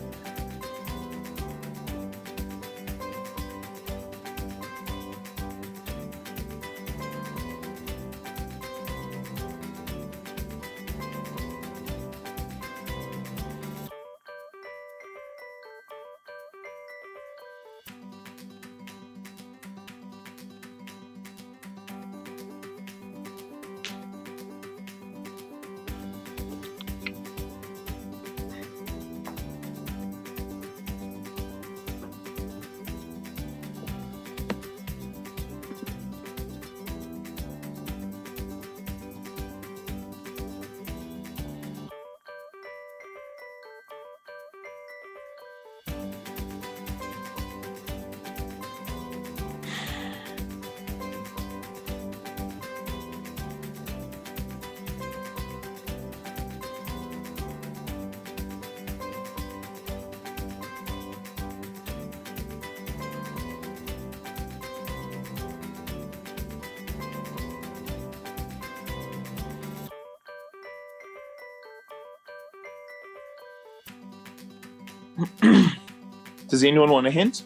Does anyone want a hint?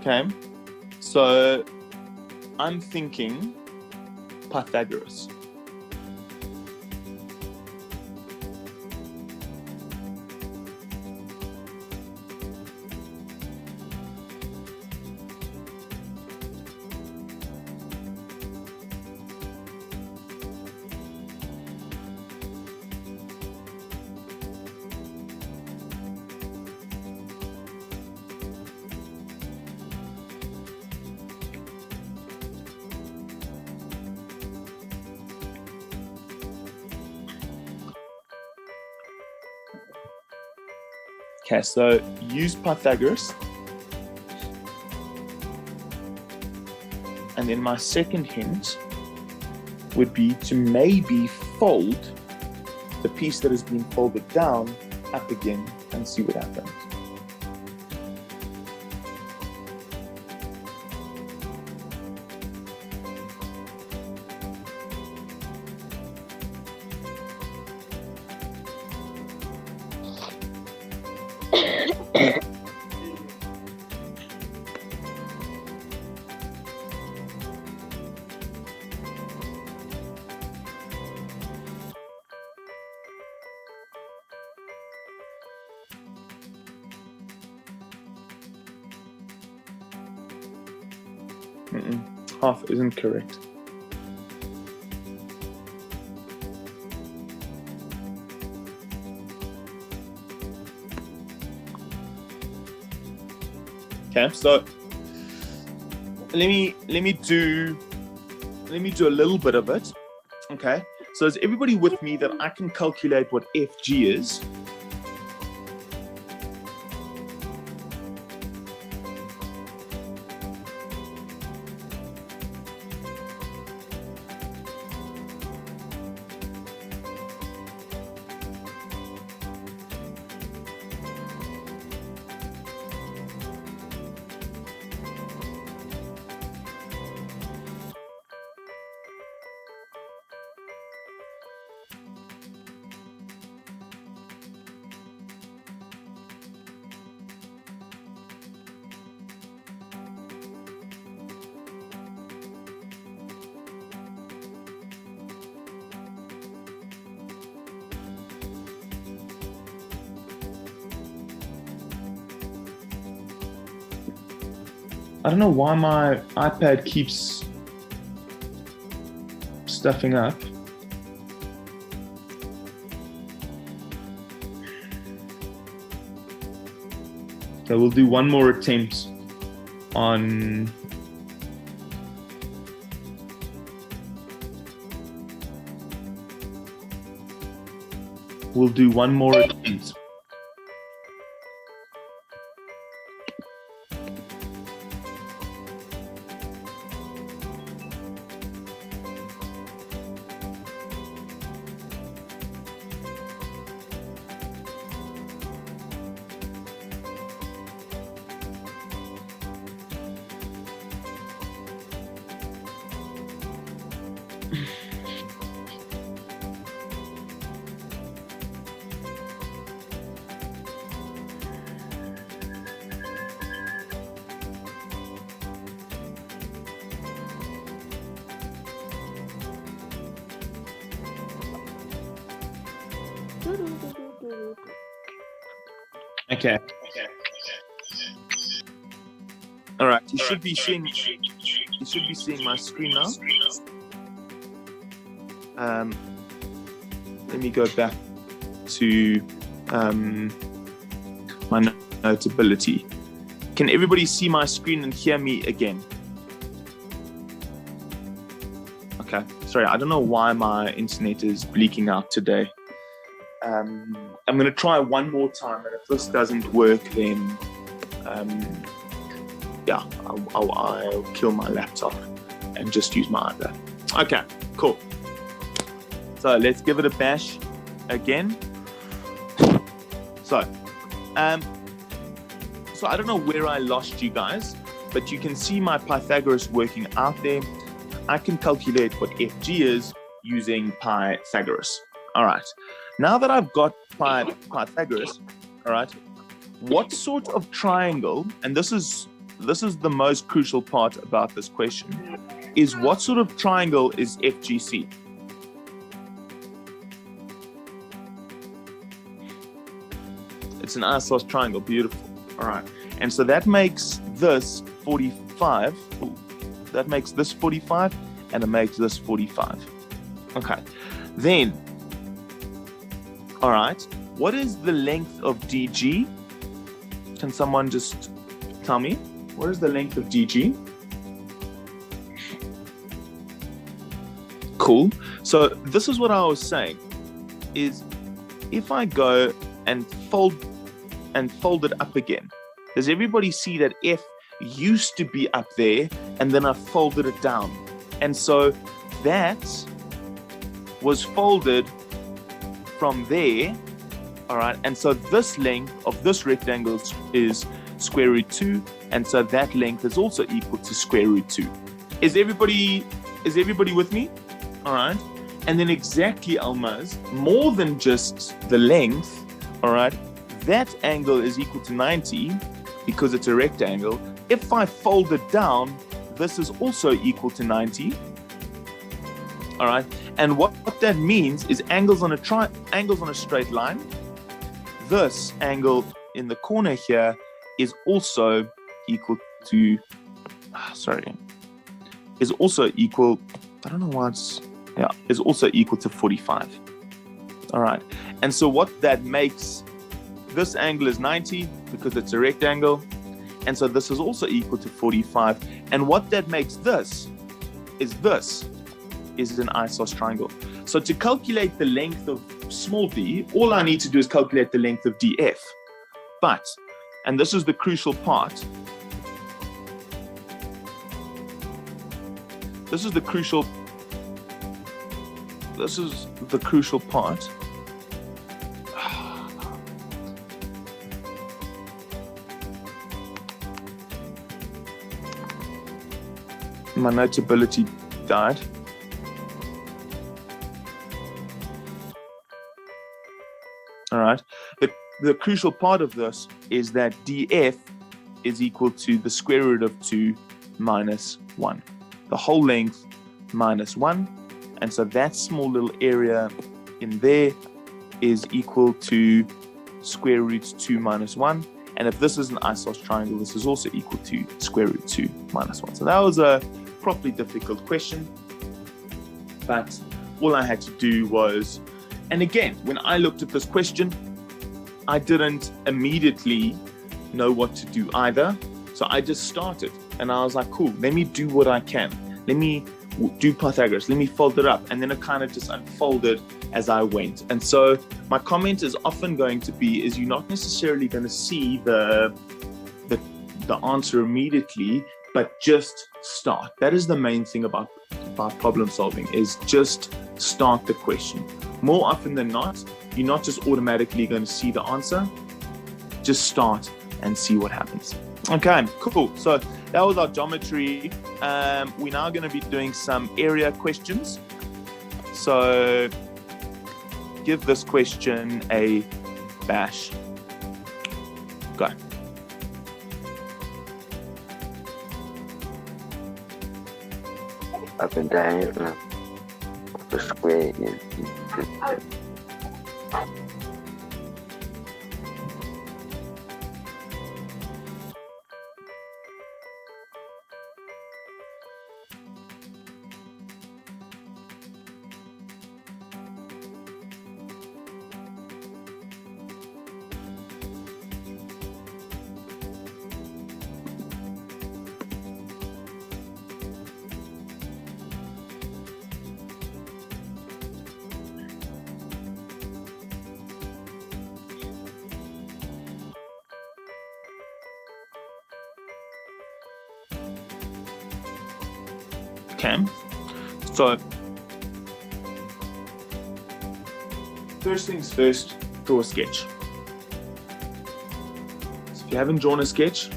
Okay, so I'm thinking Pythagoras. Okay, so use Pythagoras. And then my second hint would be to maybe fold the piece that has been folded down up again and see what happens. Half isn't correct. Okay, so let me do a little bit of it. Okay, so is everybody with me that I can calculate what FG is? I don't know why my iPad keeps stuffing up. So we'll do one more attempt on attempt. Okay. All right. You should be seeing my screen now. Let me go back to my notability. Can everybody see my screen and hear me again? Okay. Sorry, I don't know why my internet is bleaking out today. I'm going to try one more time, and if this doesn't work, then yeah, I'll kill my laptop and just use my iPad. Okay, cool. So let's give it a bash again. So I don't know where I lost you guys, but you can see my Pythagoras working out there. I can calculate what FG is, using Pythagoras. All right. Now that I've got Pythagoras, all right, what sort of triangle, and this is the most crucial part about this question, is what sort of triangle is FGC? It's an isosceles triangle. Beautiful. All right. And so that makes this 45. Ooh, that makes this 45, and it makes this 45. Okay. Then, all right, what is the length of DG? Can someone just tell me? What is the length of DG? Cool. So this is what I was saying, is if I go and fold it up again, does everybody see that F used to be up there and then I folded it down? And so that was folded from there, all right? And so this length of this rectangle is square root 2, and so that length is also equal to square root 2. Is everybody with me? All right. And then exactly, Almaz, more than just the length, all right, that angle is equal to 90 because it's a rectangle. If I fold it down, this is also equal to 90. All right. And what that means is angles on a straight line. This angle in the corner here is also equal to, is also equal, I don't know why is also equal to 45. All right. And so what that makes, this angle is 90 because it's a rectangle. And so this is also equal to 45. And what that makes this is an isosceles triangle. So to calculate the length of small d, all I need to do is calculate the length of df. But, and this is the crucial part, this is the crucial part. My notability died. All right. The crucial part of this is that df is equal to the square root of 2 minus 1. The whole length minus 1. And so that small little area in there is equal to square root 2 minus 1. And if this is an isosceles triangle, this is also equal to square root 2 minus 1. So that was a properly difficult question. But all I had to do was, and again, when I looked at this question, I didn't immediately know what to do either. So I just started and I was like, cool, let me do what I can. Let me do Pythagoras, let me fold it up. And then it kind of just unfolded as I went. And so my comment is often going to be, is you're not necessarily going to see the answer immediately, but just start. That is the main thing about problem solving, is just start the question. More often than not, you're not just automatically going to see the answer. Just start and see what happens. Okay, cool. So that was our geometry. We're now going to be doing some area questions. So give this question a bash. Go. Up and diagonal of the square is Okay, so first things first, draw a sketch. So if you haven't drawn a sketch,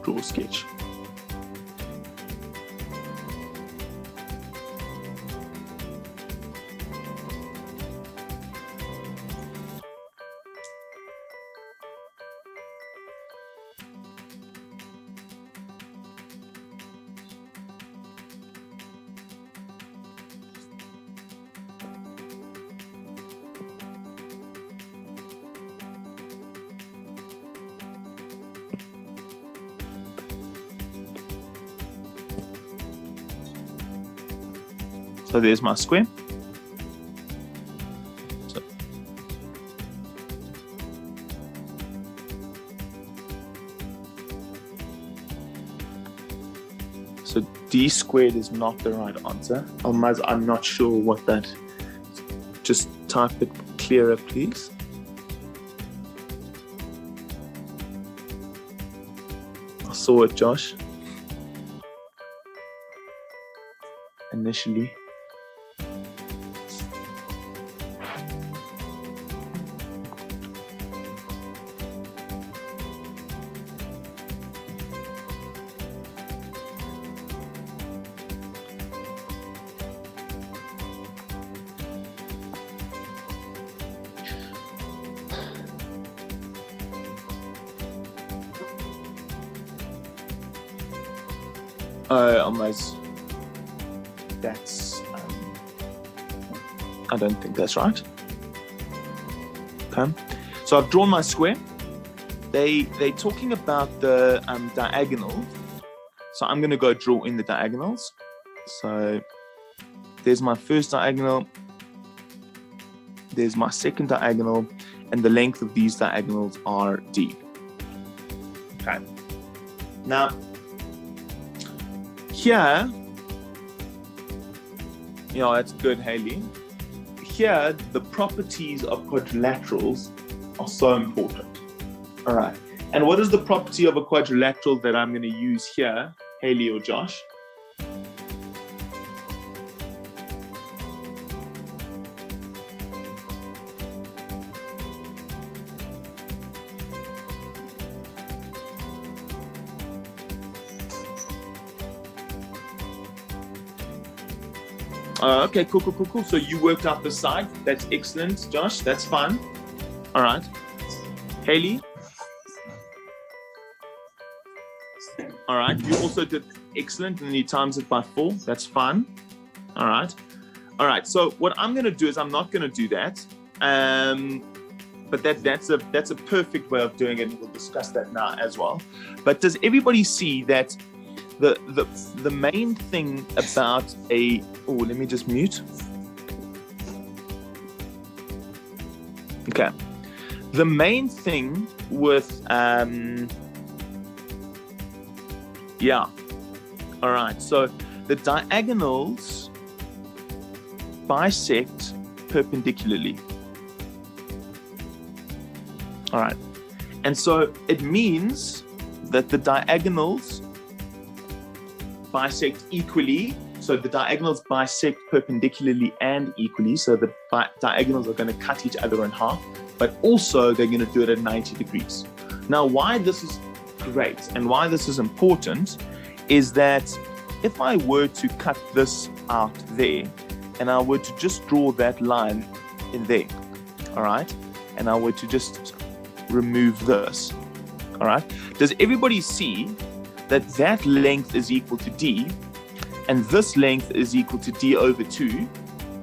draw a sketch. So there's my square. So d squared is not the right answer. Almaz, I'm not sure what that. Just type it clearer, please. I saw it, Josh. Initially. Almost. That's. I don't think that's right. Okay. So I've drawn my square. They're talking about the diagonal. So I'm going to go draw in the diagonals. So there's my first diagonal. There's my second diagonal, and the length of these diagonals are d. Okay. Now. Here, that's good, Haley. Here, the properties of quadrilaterals are so important. All right. And what is the property of a quadrilateral that I'm going to use here, Haley or Josh? Okay, cool. So you worked out the side. That's excellent, Josh. That's fun. All right. Haley? All right. You also did excellent, and you times it by 4. That's fun. All right. So what I'm going to do is I'm not going to do that. But that's a perfect way of doing it. And we'll discuss that now as well. But does everybody see that the main thing about let me just mute. Okay. The main thing with all right, so the diagonals bisect perpendicularly. All right, and so it means that the diagonals bisect equally. So the diagonals bisect perpendicularly and equally. So the diagonals are going to cut each other in half, but also they're going to do it at 90 degrees. Now, why this is great and why this is important is that if I were to cut this out there and I were to just draw that line in there, all right, and I were to just remove this, all right, does everybody see that that length is equal to d, and this length is equal to d over 2,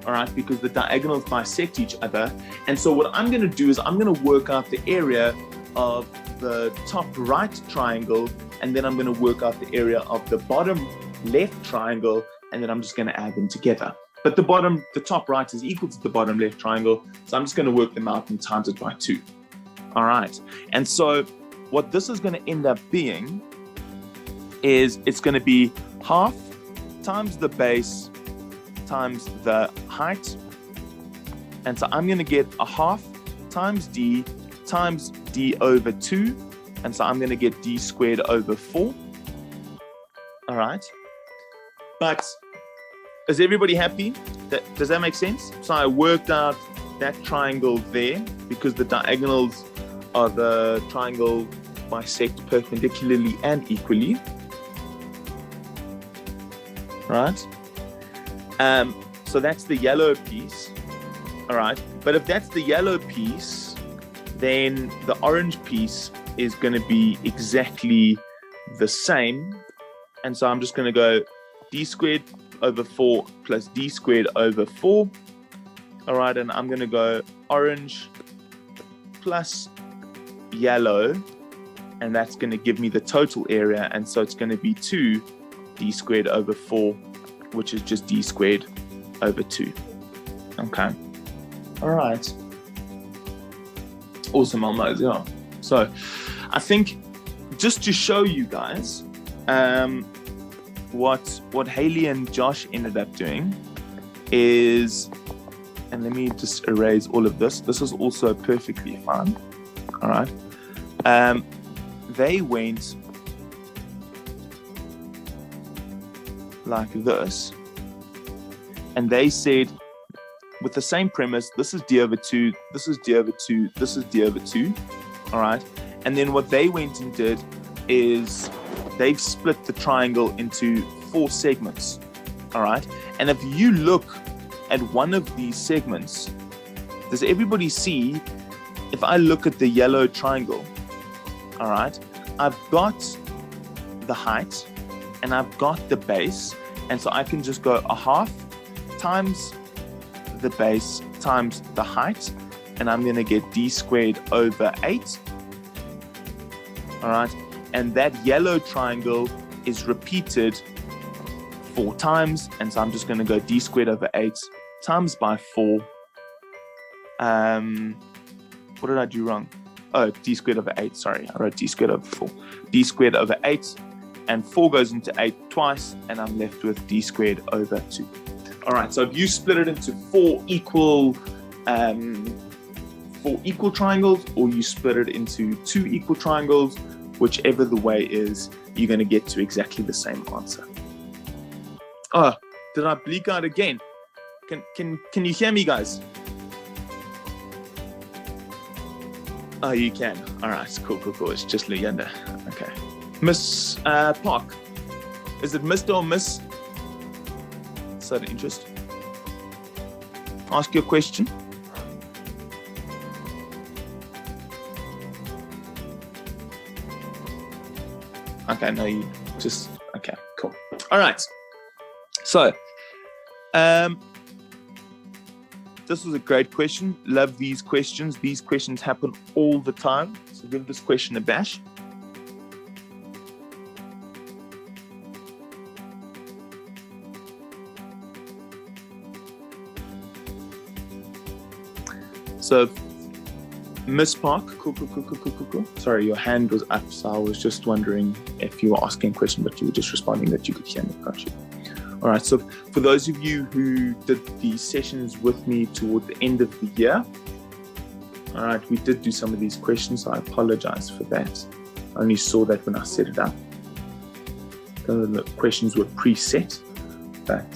all right, because the diagonals bisect each other. And so what I'm going to do is I'm going to work out the area of the top right triangle, and then I'm going to work out the area of the bottom left triangle, and then I'm just going to add them together. But the top right is equal to the bottom left triangle, so I'm just going to work them out and times it by 2. All right, and so what this is going to end up being is it's going to be half times the base times the height. And so I'm going to get a half times d over 2. And so I'm going to get d squared over 4. All right. But is everybody happy? Does that make sense? So I worked out that triangle there because the diagonals of the triangle bisect perpendicularly and equally. Right? So that's the yellow piece. All right. But if that's the yellow piece, then the orange piece is going to be exactly the same. And so I'm just going to go d squared over 4 plus d squared over 4. All right. And I'm going to go orange plus yellow. And that's going to give me the total area. And so it's going to be 2 d squared over 4, which is just d squared over 2. Okay. All right. Awesome, Almost, yeah. So I think just to show you guys what Haley and Josh ended up doing is, and let me just erase all of this. This is also perfectly fine. All right. They went like this, and they said, with the same premise, this is d over 2, this is d over 2, this is d over 2, all right? And then what they went and did is they've split the triangle into 4 segments, all right? And if you look at one of these segments, does everybody see, if I look at the yellow triangle, all right, I've got the height and I've got the base, and so I can just go a half times the base times the height, and I'm going to get d squared over 8. All right, and that yellow triangle is repeated 4 times, and so I'm just going to go d squared over 8 times by 4. What did I do wrong? Oh, d squared over 8. Sorry, I wrote d squared over 4. D squared over 8, and 4 goes into 8 twice, and I'm left with d squared over 2. All right, so if you split it into 4 equal triangles, or you split it into 2 equal triangles, whichever the way is, you're going to get to exactly the same answer. Oh, did I bleak out again? Can you hear me, guys? Oh, you can. All right, cool. It's just Luyanda. Okay. Miss Park. Is it Mr. or Miss? Is that interest? Ask your question. Okay, no, you just, okay, cool. All right. So, this was a great question. Love these questions. These questions happen all the time. So give this question a bash. So, Miss Park, cool. Sorry, your hand was up, so I was just wondering if you were asking a question, but you were just responding that you could hear me. Got you. All right, so for those of you who did the sessions with me toward the end of the year, all right, we did do some of these questions, so I apologize for that. I only saw that when I set it up. The questions were preset, but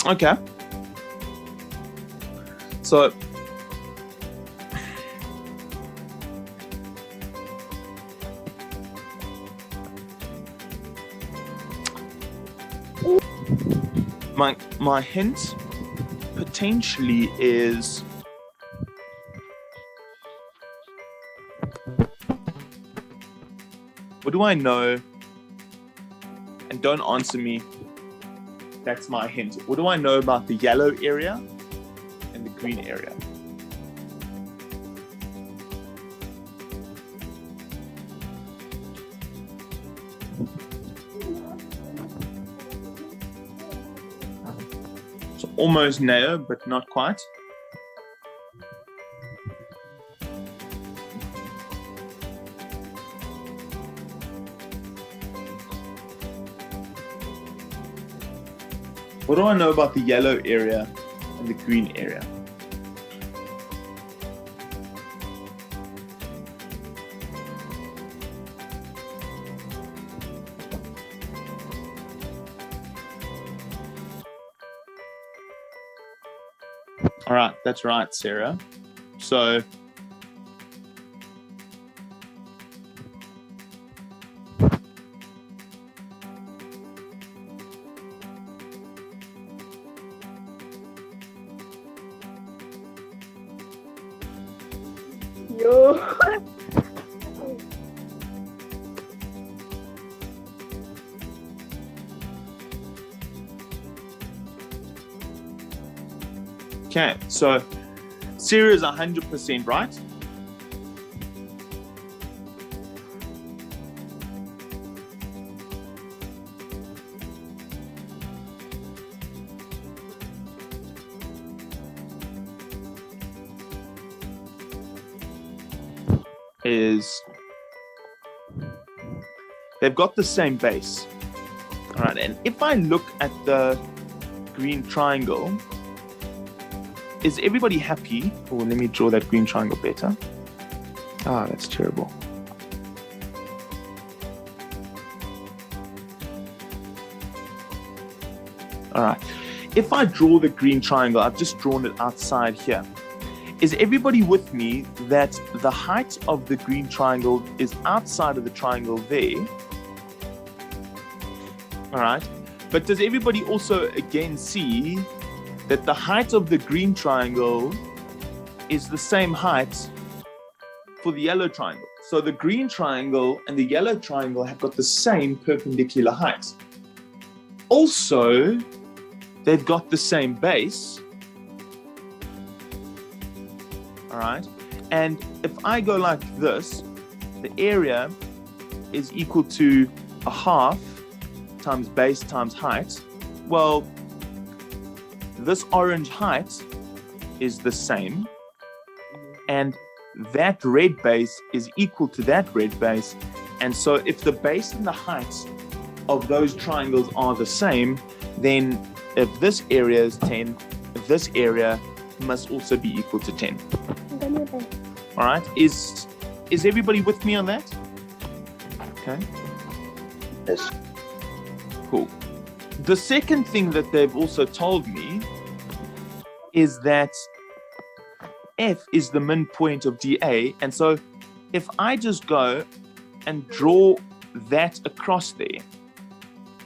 okay. So my hint potentially is what do I know? And don't answer me. That's my hint. What do I know about the yellow area and the green area? So almost no, but not quite. What do I know about the yellow area and the green area? All right, that's right, Sarah. So Yo. Okay, so Sarah is 100% right. They've got the same base. All right, and if I look at the green triangle, is everybody happy? Oh, let me draw that green triangle better. Ah, that's terrible. All right, if I draw the green triangle, I've just drawn it outside here. Is everybody with me that the height of the green triangle is outside of the triangle there? All right, but does everybody also again see that the height of the green triangle is the same height for the yellow triangle? So the green triangle and the yellow triangle have got the same perpendicular height. Also, they've got the same base. All right, and if I go like this, the area is equal to a half times base times height. Well, this orange height is the same, and that red base is equal to that red base. And so if the base and the height of those triangles are the same, then if this area is 10, this area must also be equal to 10. All right, is everybody with me on that? Okay. Yes. Cool. The second thing that they've also told me is that F is the midpoint of DA. And so if I just go and draw that across there,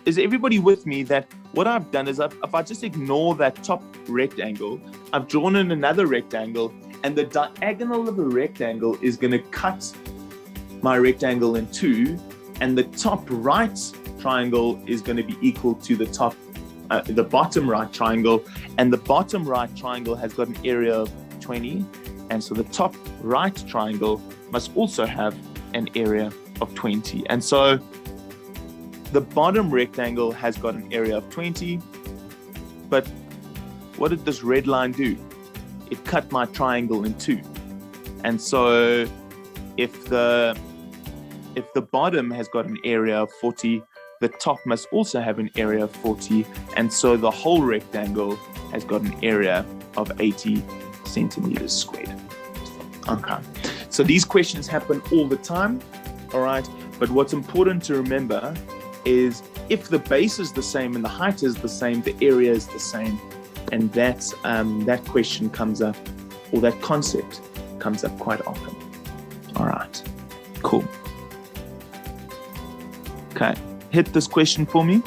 is everybody with me that what I've done is if I just ignore that top rectangle, I've drawn in another rectangle, and the diagonal of a rectangle is going to cut my rectangle in two, and the top right triangle is going to be equal to the bottom right triangle, and the bottom right triangle has got an area of 20, and so the top right triangle must also have an area of 20. And so the bottom rectangle has got an area of 20, but what did this red line do? It cut my triangle in two. And so if the bottom has got an area of 40, the top must also have an area of 40, and so the whole rectangle has got an area of 80 centimeters squared. Okay, so these questions happen all the time, all right? But what's important to remember is if the base is the same and the height is the same, the area is the same, and that question comes up, or that concept comes up quite often. All right, cool. Okay, hit this question for me.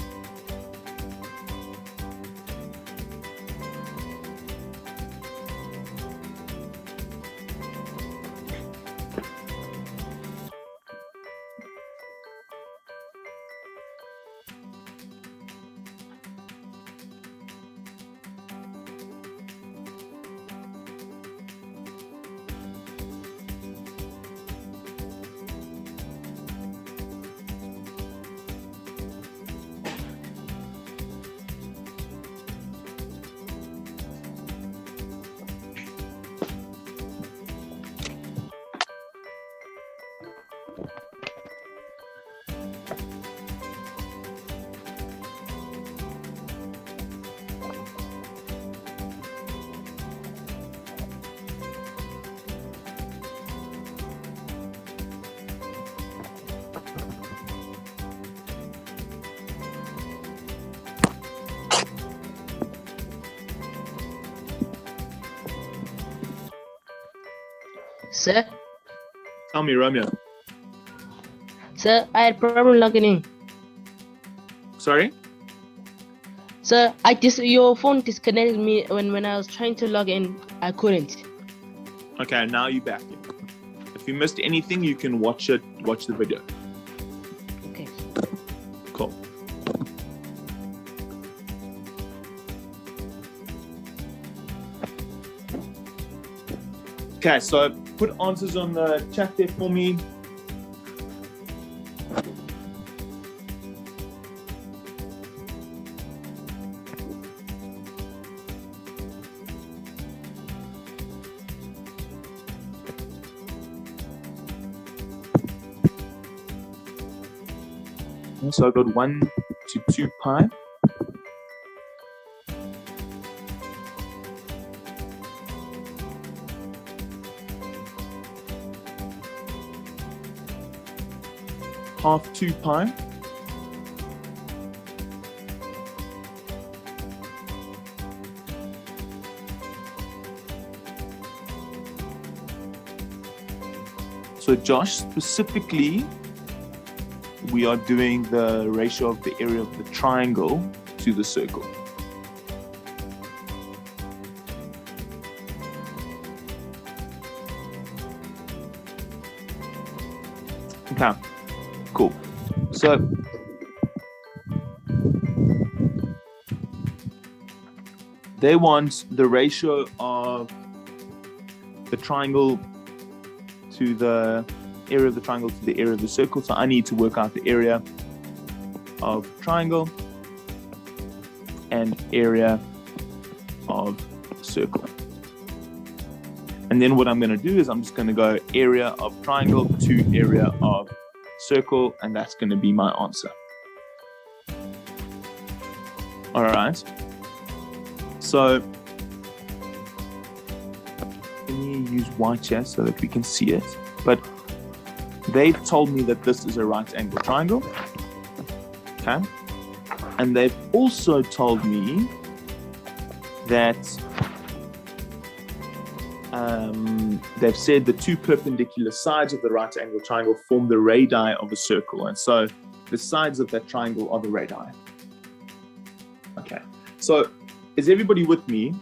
Sir, Tell me, Romeo. sir, I had problem logging in. Sorry? Sir, your phone disconnected me when I was trying to log in. I couldn't. Okay, now you're back. If you missed anything, you can watch the video. Okay. Cool. Okay, so put answers on the chat there for me. So I got 1 to 2 pi. Half 2 pi. So Josh, specifically, we are doing the ratio of the area of the triangle to the circle. Okay, cool. So they want the ratio of the triangle to the area of the triangle to the area of the circle. So I need to work out the area of triangle and area of circle. And then what I'm going to do is I'm just going to go area of triangle to area of circle, and that's going to be my answer. All right. So let me use white here so that we can see it. But they've told me that this is a right angle triangle. Okay. And they've also told me that they've said the two perpendicular sides of the right angle triangle form the radii of a circle. And so the sides of that triangle are the radii. Okay. So is everybody with me?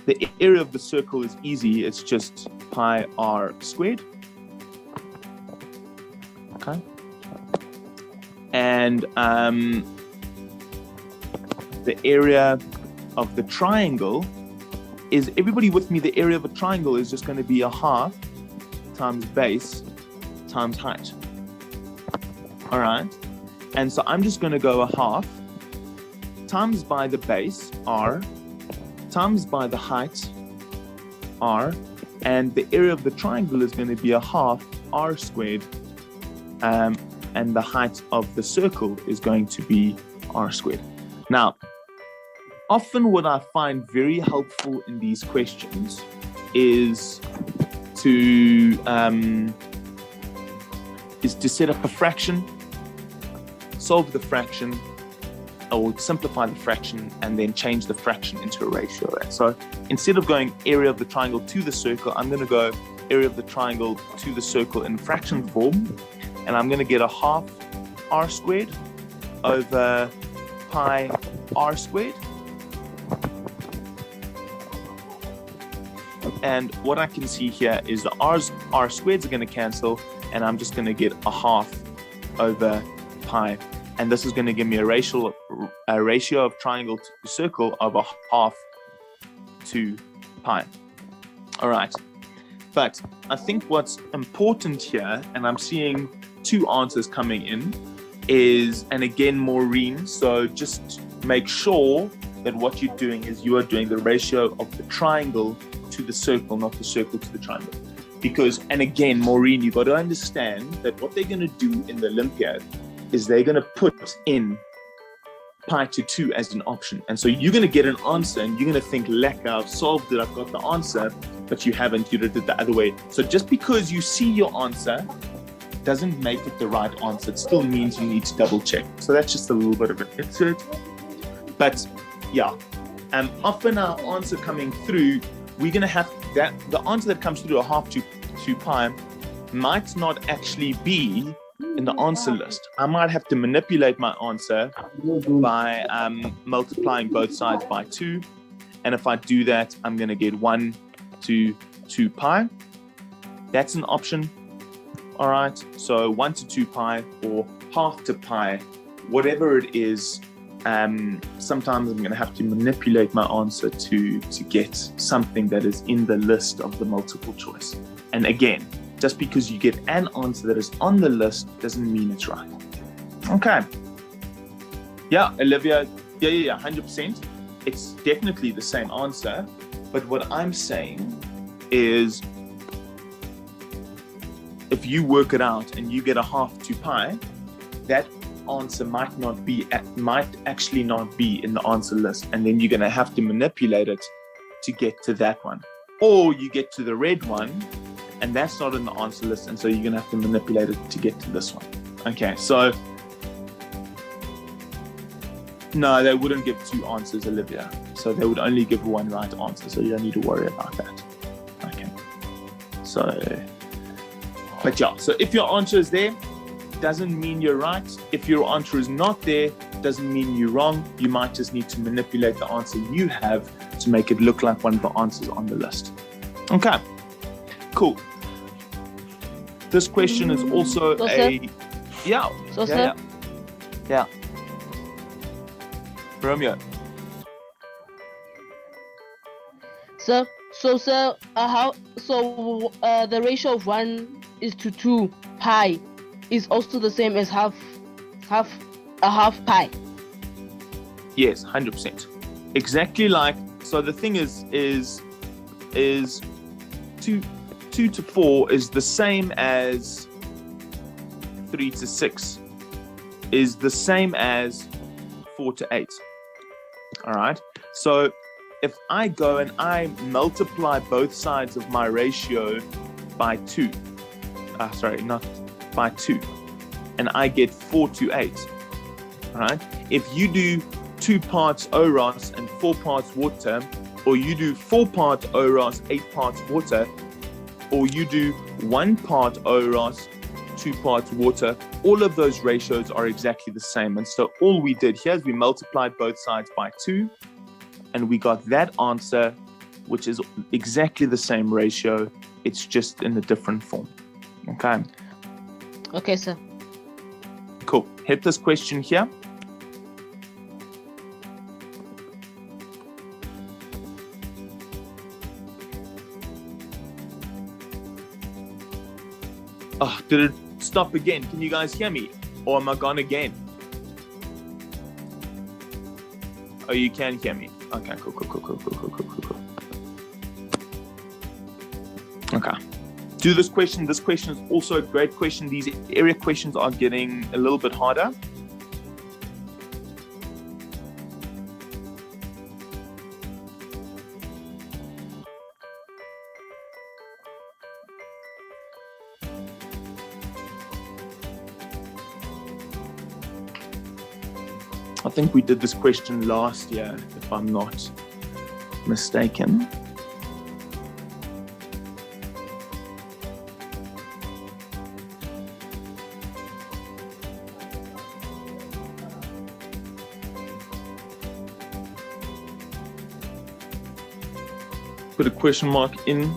The area of the circle is easy. It's just pi r squared. Okay. And the area of the triangle is, everybody with me, the area of a triangle is just going to be a half times base times height. All right. And so I'm just going to go a half times by the base, r, times by the height, r, and the area of the triangle is going to be a half r squared, and the height of the circle is going to be r squared. Now, often what I find very helpful in these questions is to set up a fraction, solve the fraction, or simplify the fraction, and then change the fraction into a ratio. And so instead of going area of the triangle to the circle, I'm going to go area of the triangle to the circle in fraction form, and I'm going to get a half r squared over pi r squared. And what I can see here is the r squareds are going to cancel, and I'm just going to get a half over pi. And this is going to give me a ratio of triangle to circle of a half to pi. All right. But I think what's important here, and I'm seeing two answers coming in, is, and again, Maureen, so just make sure that what you're doing is you are doing the ratio of the triangle to the circle, not the circle to the triangle. Because, and again, Maureen, you've got to understand that what they're going to do in the Olympiad is they're going to put in pi to 2 as an option. And so you're going to get an answer and you're going to think, lekker, I've solved it, I've got the answer, but you haven't, you did it the other way. So just because you see your answer doesn't make it the right answer. It still means you need to double check. So that's just a little bit of an insert. But yeah, often our answer coming through, we're going to have that, the answer that comes through a half to pi might not actually be in the answer list. I might have to manipulate my answer by multiplying both sides by 2. And if I do that, I'm going to get 1 to 2 pi. That's an option. All right, so 1 to 2 pi or half to pi, whatever it is. Sometimes I'm going to have to manipulate my answer to get something that is in the list of the multiple choice. And again, just because you get an answer that is on the list doesn't mean it's right. Okay. Yeah, Olivia, yeah, 100%. It's definitely the same answer. But what I'm saying is, if you work it out and you get a half to pi, that answer might actually not be in the answer list, and then you're going to have to manipulate it to get to that one. Or you get to the red one, and that's not in the answer list, and so you're going to have to manipulate it to get to this one. Okay, so no, they wouldn't give 2 answers, Olivia. So they would only give 1 right answer, so you don't need to worry about that. Okay, so, but yeah, so if your answer is there, doesn't mean you're right. If your answer is not there, doesn't mean you're wrong. You might just need to manipulate the answer you have to make it look like one of the answers on the list. Okay, cool. This question is also yeah. Romeo. Sir, the ratio of 1 is to 2 pi is also the same as half pi. Yes, 100%. Exactly like, so the thing is 2 to 4 is the same as 3 to 6 is the same as 4 to 8. All right. So if I go and I multiply both sides of my ratio by 2, not by 2, and I get 4 to 8. All right. If you do 2 parts OROS and 4 parts water, or you do 4 parts OROS, 8 parts water, or you do 1 part OROS, 2 parts water, all of those ratios are exactly the same. And so all we did here is we multiplied both sides by 2, and we got that answer, which is exactly the same ratio. It's just in a different form. Okay. Okay, sir. Cool. Hit this question here. Oh, did it stop again? Can you guys hear me? Or am I gone again? Oh, you can hear me. Okay, cool. Okay. Do this question. This question is also a great question. These area questions are getting a little bit harder. I think we did this question last year, if I'm not mistaken. Put a question mark in.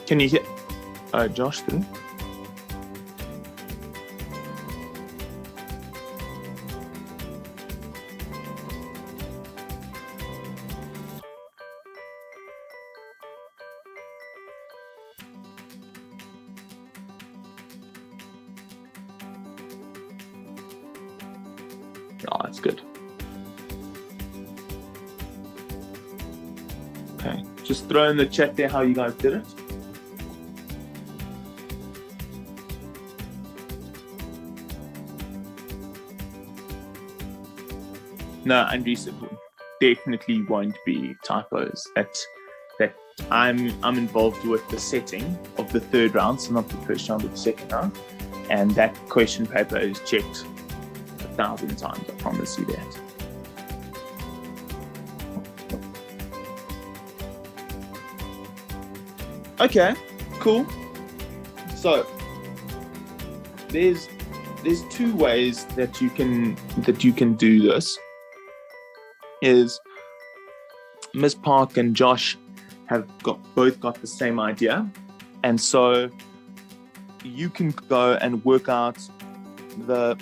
Can you hear Josh through? Oh, that's good. Okay, just throw in the chat there how you guys did it. No, Andres, it definitely won't be typos. That I'm involved with the setting of the third round, so not the first round, but the second round. And that question paper is checked 1,000 times, I promise you that. Okay, cool. So there's 2 ways that you can do this. Is Ms. Park and Josh have both got the same idea, and so you can go and work out the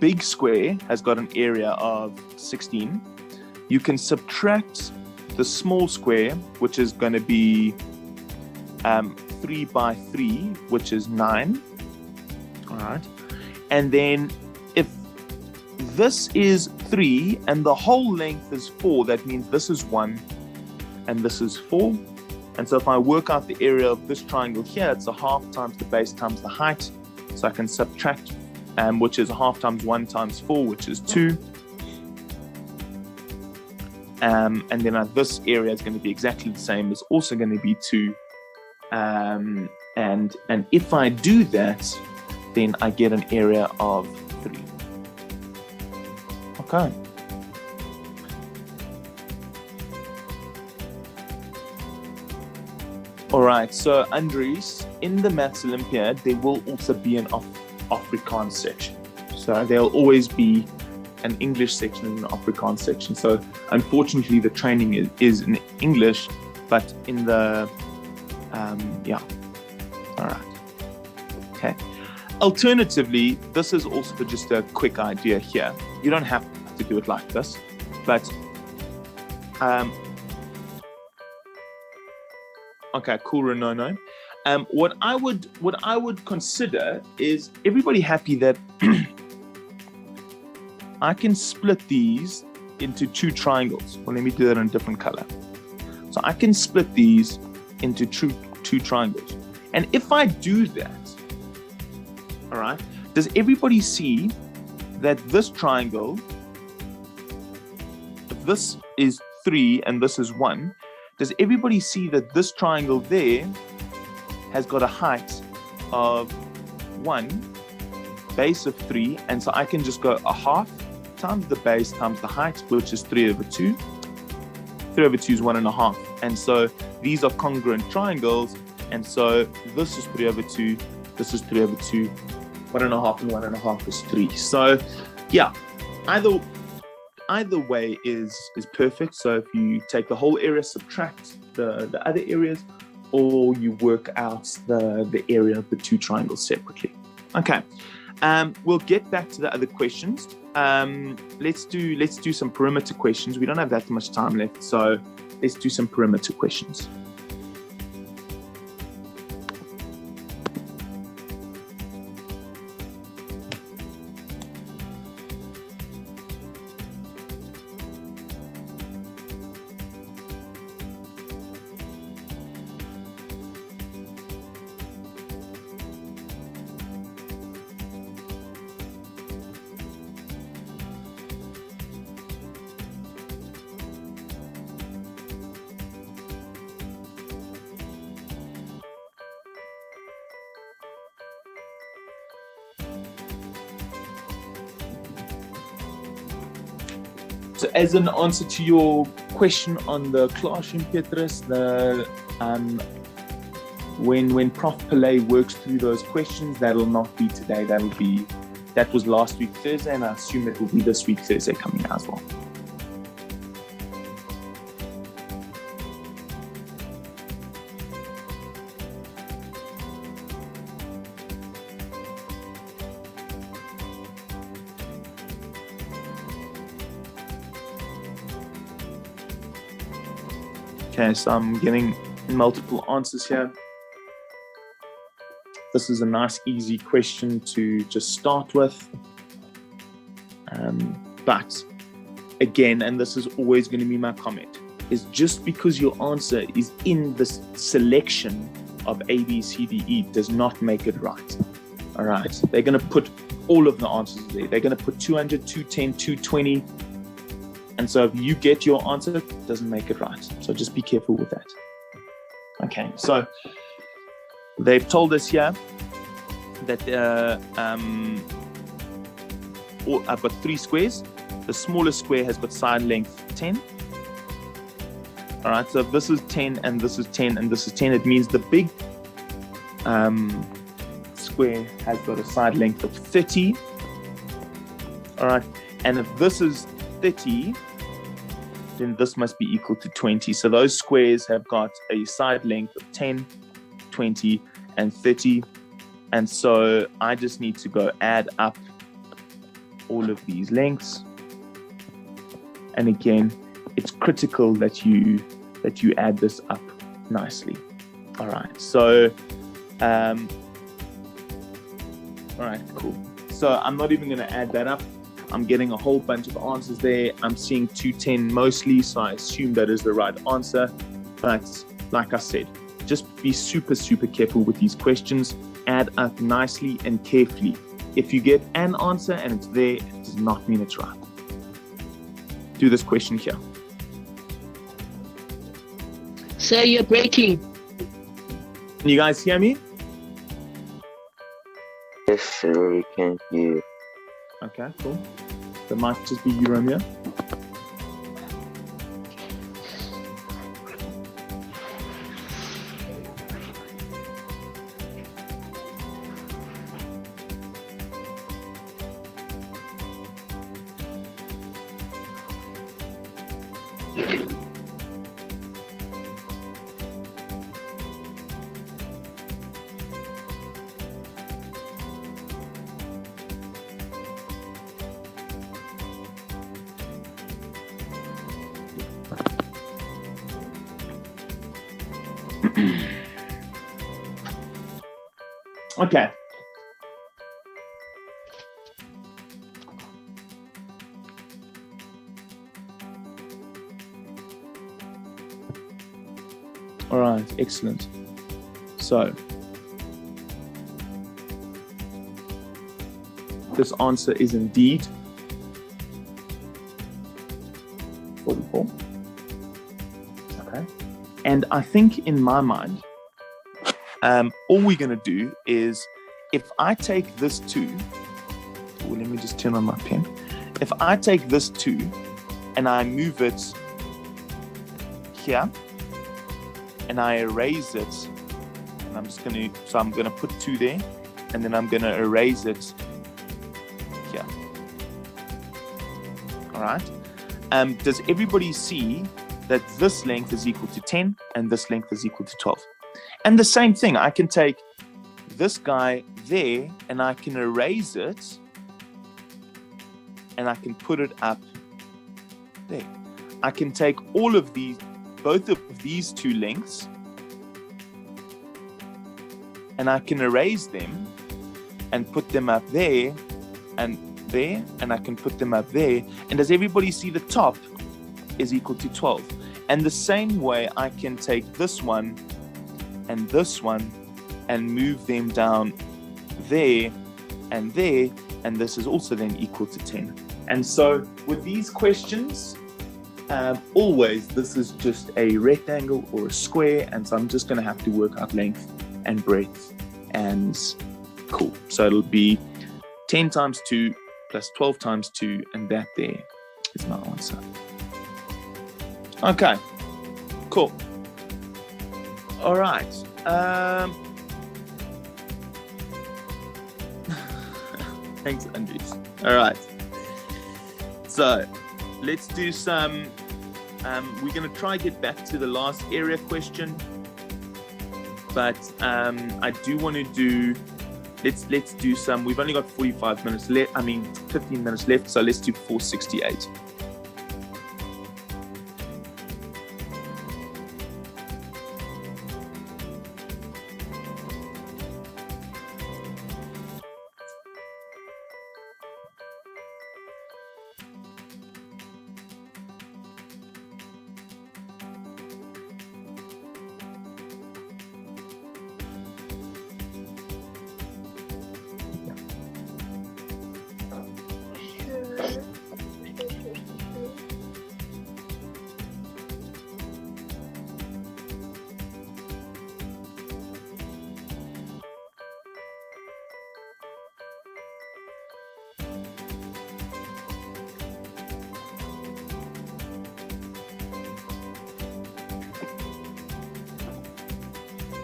big square has got an area of 16. You can subtract the small square, which is going to be 3 by 3, which is 9. All right. And then if this is 3 and the whole length is 4, that means this is 1 and this is 4. And so if I work out the area of this triangle here, it's a half times the base times the height. So I can subtract, which is a half times 1 times 4, which is 2. And then this area is going to be exactly the same. It's also going to be 2. And if I do that, then I get an area of 3. Okay. All right, so Andries, in the Maths Olympiad, there will also be an Afrikaans section. So there'll always be an English section and an Afrikaans section. So unfortunately, the training is in English, but in the, yeah. All right. Okay. Alternatively, this is also just a quick idea here. You don't have to do it like this, but okay, cool, Renono. What I would consider is, everybody happy that I can split these into 2 triangles. Well, let me do that in a different color. So I can split these into two triangles. And if I do that, all right, does everybody see that this triangle, if this is 3 and this is 1, does everybody see that this triangle there has got a height of 1, base of 3, and so I can just go a half times the base times the height, which is 3 over 2. 3 over 2 is 1.5. And so these are congruent triangles, and so this is 3 over 2, this is 3 over 2, 1.5 and 1.5 is 3. So yeah, either way is perfect. So if you take the whole area, subtract the other areas, or you work out the area of the 2 triangles separately. Okay, we'll get back to the other questions. Let's do some perimeter questions. We don't have that much time left, so let's do some perimeter questions. So as an answer to your question on the classroom, Petrus, when Prof. Pillay works through those questions, that'll not be today. That was last week Thursday, and I assume it will be this week Thursday coming out as well. Okay, so I'm getting multiple answers here. This is a nice, easy question to just start with. But again, and this is always going to be my comment, is just because your answer is in the selection of A, B, C, D, E does not make it right. All right, they're going to put all of the answers there. They're going to put 200, 210, 220. And so if you get your answer, it doesn't make it right. So just be careful with that. Okay, so they've told us here that I've got 3 squares. The smallest square has got side length 10. All right, so if this is 10 and this is 10 and this is 10, it means the big square has got a side length of 30. All right, and if this is 30, then this must be equal to 20. So those squares have got a side length of 10, 20, and 30. And so I just need to go add up all of these lengths. And again, it's critical that you add this up nicely. All right, so all right, cool. So I'm not even going to add that up. I'm getting a whole bunch of answers there. I'm seeing 210 mostly, so I assume that is the right answer. But like I said, just be super, super careful with these questions. Add up nicely and carefully. If you get an answer and it's there, it does not mean it's right. Do this question here. Sir, you're breaking. Can you guys hear me? Yes, sir, we can hear. Okay, cool. That might just be you, Romeo. Okay. All right, excellent. So this answer is indeed 44. Okay. And I think in my mind, all we're going to do is, if I take this 2, let me just turn on my pen. If I take this 2 and I move it here and I erase it, and I'm going to put 2 there, and then I'm going to erase it here. All right. Does everybody see that this length is equal to 10 and this length is equal to 12? And the same thing, I can take this guy there and I can erase it and I can put it up there. I can take all of these, both of these 2 lengths, and I can erase them and put them up there and there, and I can put them up there. And does everybody see the top is equal to 12? And the same way I can take this one and this one and move them down there, and this is also then equal to 10. And so with these questions, always this is just a rectangle or a square, and so I'm just going to have to work out length and breadth, and cool. So it'll be 10 times 2 plus 12 times 2, and that there is my answer. Okay, cool. All right. Thanks, Andres. All right. So let's do some. We're going to try get back to the last area question, but I do want to do. Let's do some. We've only got 45 minutes left. 15 minutes left. So let's do 468.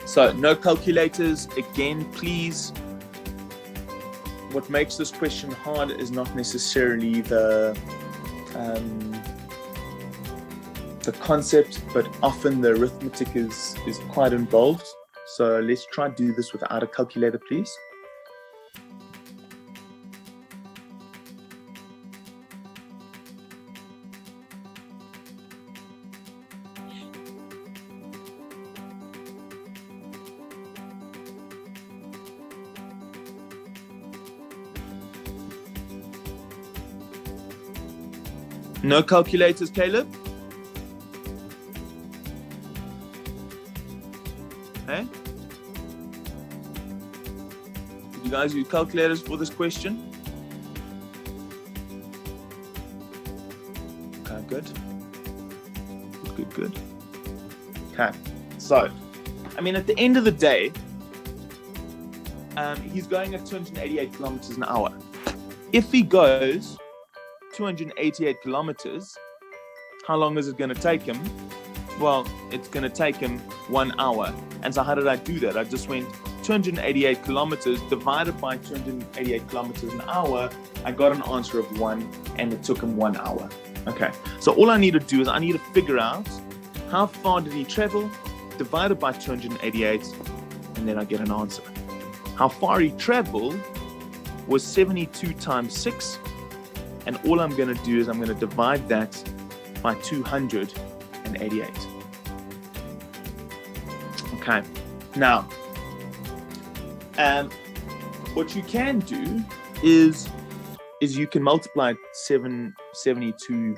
So no calculators, again, please. What makes this question hard is not necessarily the concept, but often the arithmetic is quite involved. So let's try to do this without a calculator, please. No calculators, Caleb? Okay. Did you guys use calculators for this question? Okay, good. Good. Okay, so, I mean, at the end of the day, he's going at 288 kilometers an hour. If he goes 288 kilometers, how long is it going to take him? Well, it's going to take him 1 hour. And so how did I do that? I just went 288 kilometers divided by 288 kilometers an hour. I got an answer of 1, and it took him 1 hour. Okay, so all I need to do is I need to figure out how far did he travel divided by 288, and then I get an answer. How far he traveled was 72 times 6. And all I'm going to do is I'm going to divide that by 288. Okay. Now, what you can do is you can multiply 72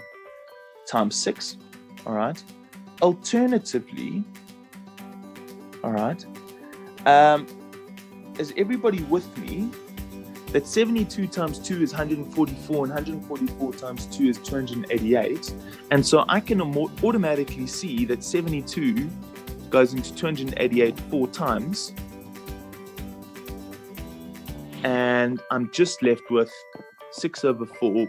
times 6. All right. Alternatively, all right. Is everybody with me? That 72 times 2 is 144, and 144 times 2 is 288. And so I can automatically see that 72 goes into 288 4 times. And I'm just left with 6 over 4,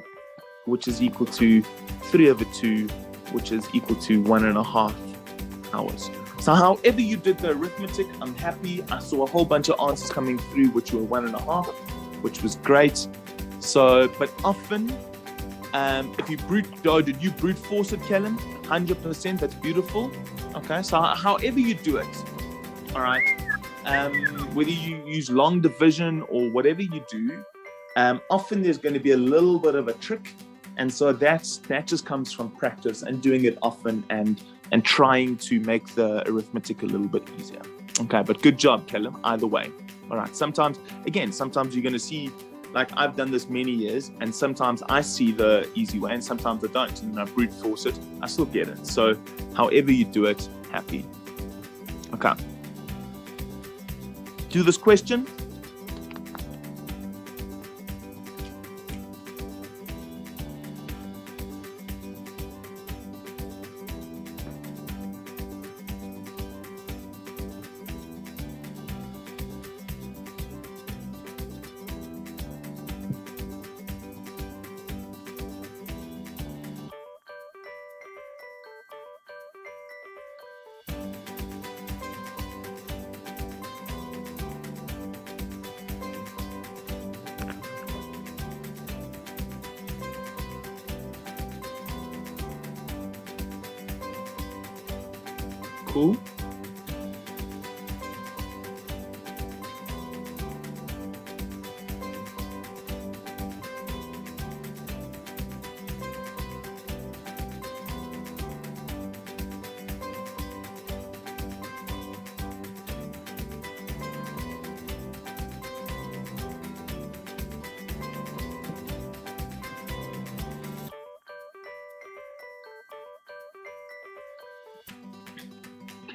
which is equal to 3 over 2, which is equal to 1.5 hours. So however you did the arithmetic, I'm happy. I saw a whole bunch of answers coming through, which were 1.5. Which was great. So, but often, if you did you brute force it, Kellen? 100%, that's beautiful. Okay, so however you do it, all right, whether you use long division or whatever you do, often there's going to be a little bit of a trick. And so that just comes from practice and doing it often and trying to make the arithmetic a little bit easier. Okay, but good job, Callum, either way. All right, sometimes you're going to see, like I've done this many years, and sometimes I see the easy way and sometimes I don't, and I brute force it. I still get it. So however you do it, happy. Okay. Do this question. Cool.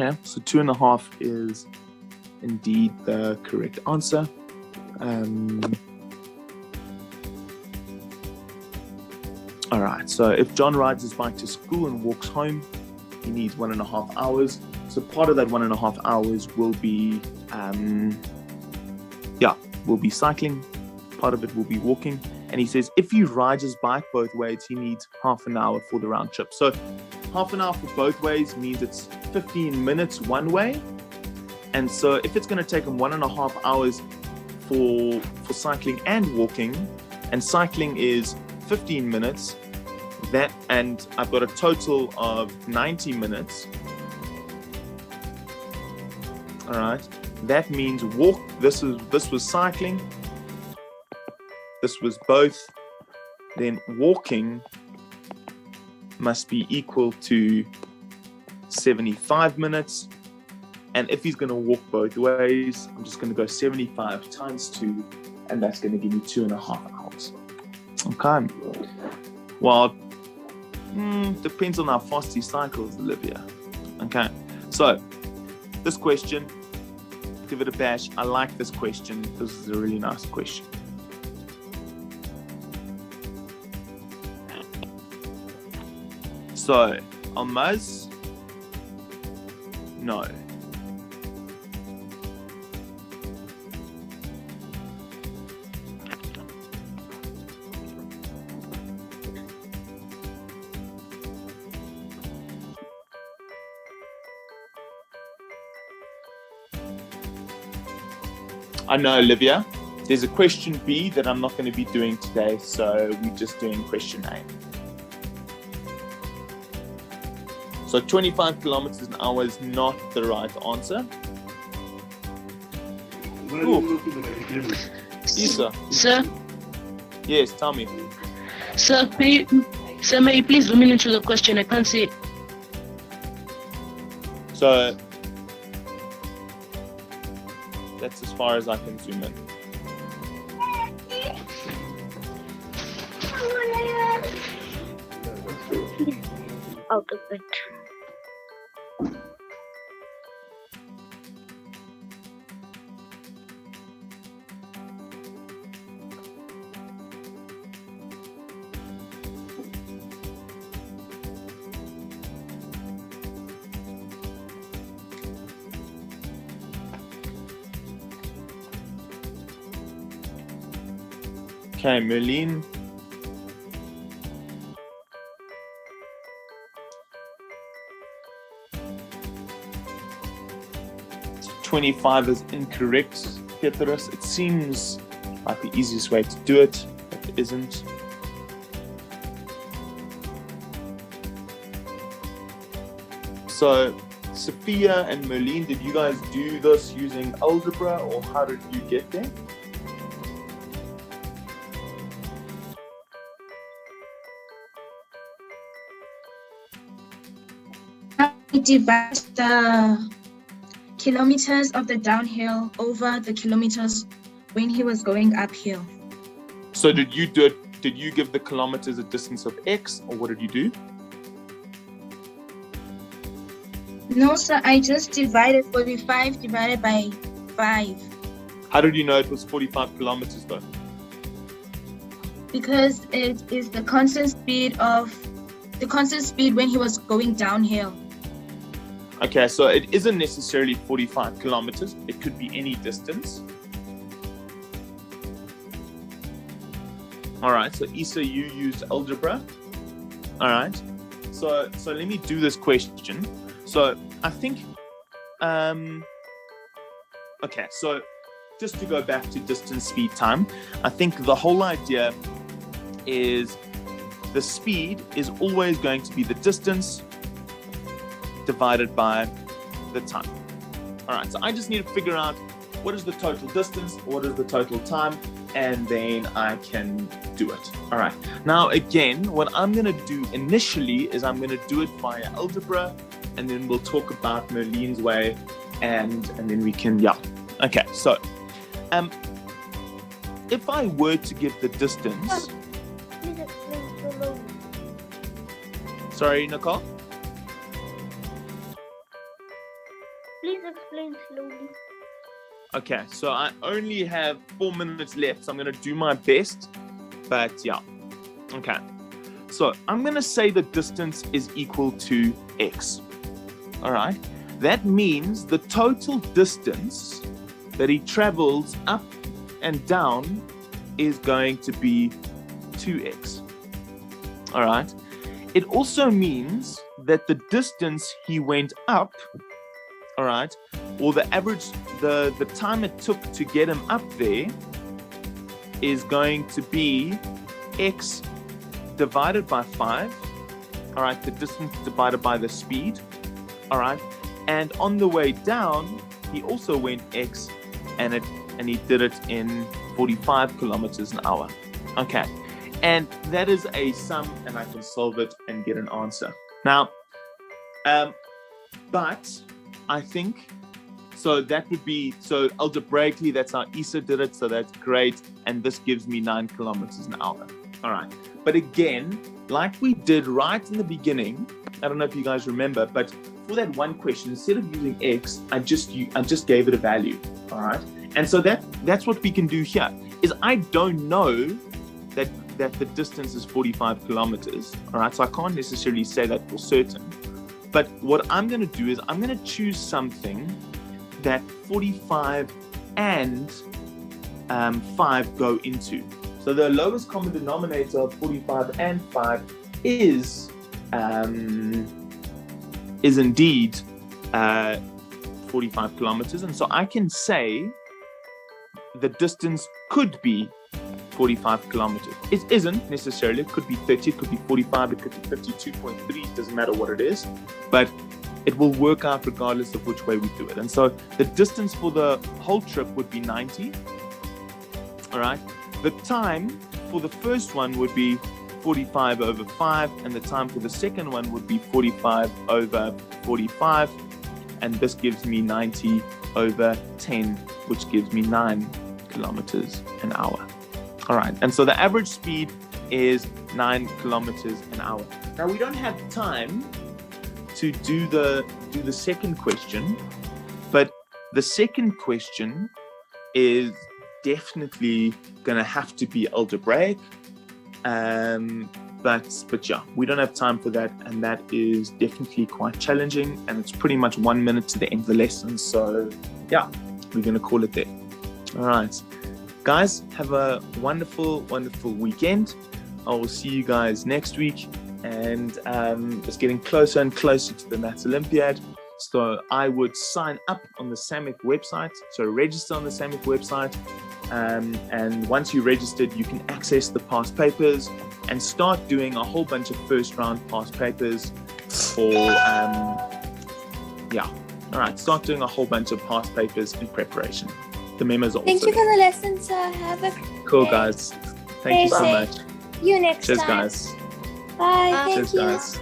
Okay, so 2.5 is indeed the correct answer. All right, so if John rides his bike to school and walks home, he needs 1.5 hours. So part of that 1.5 hours will be, will be cycling. Part of it will be walking. And he says if he rides his bike both ways, he needs half an hour for the round trip. So half an hour for both ways means it's 15 minutes one way. And so if it's going to take him 1.5 hours for cycling and walking, and cycling is 15 minutes, and I've got a total of 90 minutes. All right. That means walk. This was cycling. This was both. Then walking must be equal to 75 minutes. And if he's going to walk both ways, I'm just going to go 75 times 2, and that's going to give me 2.5 hours. Okay. Well, depends on how fast he cycles, Olivia. Okay. So, this question, give it a bash. I like this question. This is a really nice question. So, Almaz, no. I know, Olivia. There's a question B that I'm not going to be doing today, so we're just doing question A. So 25 kilometers an hour is not the right answer. Isa. Sir? Yes, tell me. Sir, may you please zoom in into the question? I can't see it. So that's as far as I can zoom in. Out of it. Okay, Merlin. So 25 is incorrect, Petrus. It seems like the easiest way to do it, but it isn't. So, Sophia and Merlin, did you guys do this using algebra, or how did you get there? We divide the kilometers of the downhill over the kilometers when he was going uphill. So did you do it? Did you give the kilometers a distance of X, or what did you do? No, sir, I just divided 45 divided by 5 How did you know it was 45 kilometers though? because it is the constant speed when he was going downhill. Okay, so it isn't necessarily 45 kilometers. It could be any distance. All right, so Issa, you used algebra. All right, so let me do this question. So I think, okay, so just to go back to distance, speed, time, I think the whole idea is the speed is always going to be the distance divided by the time. All right, so I just need to figure out what is the total distance, what is the total time, and then I can do it. All right, now again, what I'm going to do initially is I'm going to do it via algebra, and then we'll talk about Merlin's way, and then we can, yeah. Okay, so if I were to give the distance, Please explain slowly. sorry, Nicole? Please explain slowly. Okay, so I only have 4 minutes left, so I'm going to do my best, but yeah. Okay, so I'm going to say the distance is equal to X. All right, that means the total distance that he travels up and down is going to be 2X. All right, it also means that the distance he went up, all right, or the average, the time it took to get him up there is going to be X divided by 5, all right, the distance divided by the speed, all right, and on the way down, he also went X and he did it in 45 kilometers an hour. Okay. And that is a sum, and I can solve it and get an answer. Now, but I think, so that would be, so algebraically, that's how Isa did it, so that's great. And this gives me 9 kilometers an hour. All right. But again, like we did right in the beginning, I don't know if you guys remember, but for that one question, instead of using X, I just gave it a value. All right. And so that's what we can do here, is I don't know that the distance is 45 kilometers. All right. So I can't necessarily say that for certain. But what I'm going to do is I'm going to choose something that 45 and 5 go into. So the lowest common denominator of 45 and 5 is indeed 45 kilometers. And so I can say the distance could be 45 kilometers. It isn't necessarily. It could be 30, it could be 45, it could be 52.3. It doesn't matter what it is. But it will work out regardless of which way we do it. And so the distance for the whole trip would be 90. All right. The time for the first one would be 45 over 5, and the time for the second one would be 45 over 45, and this gives me 90 over 10, which gives me 9 kilometers an hour. All right, and so the average speed is 9 kilometers an hour. Now we don't have time to do the second question, but the second question is definitely gonna have to be algebraic, but yeah, we don't have time for that, and that is definitely quite challenging, and it's pretty much 1 minute to the end of the lesson. So yeah, we're gonna call it there. All right, guys, have a wonderful weekend. I will see you guys next week, and it's getting closer and closer to the Maths Olympiad. So I would sign up on the SAMIC website, so register on the SAMIC website, and once you're registered, you can access the past papers and start doing a whole bunch of first round past papers for, start doing a whole bunch of past papers in preparation. The memos are Thank also you for the lesson, sir. Have a cool, day. guys. Thank you so much. See you next Cheers, time. guys. Bye. Thank Cheers, you. guys.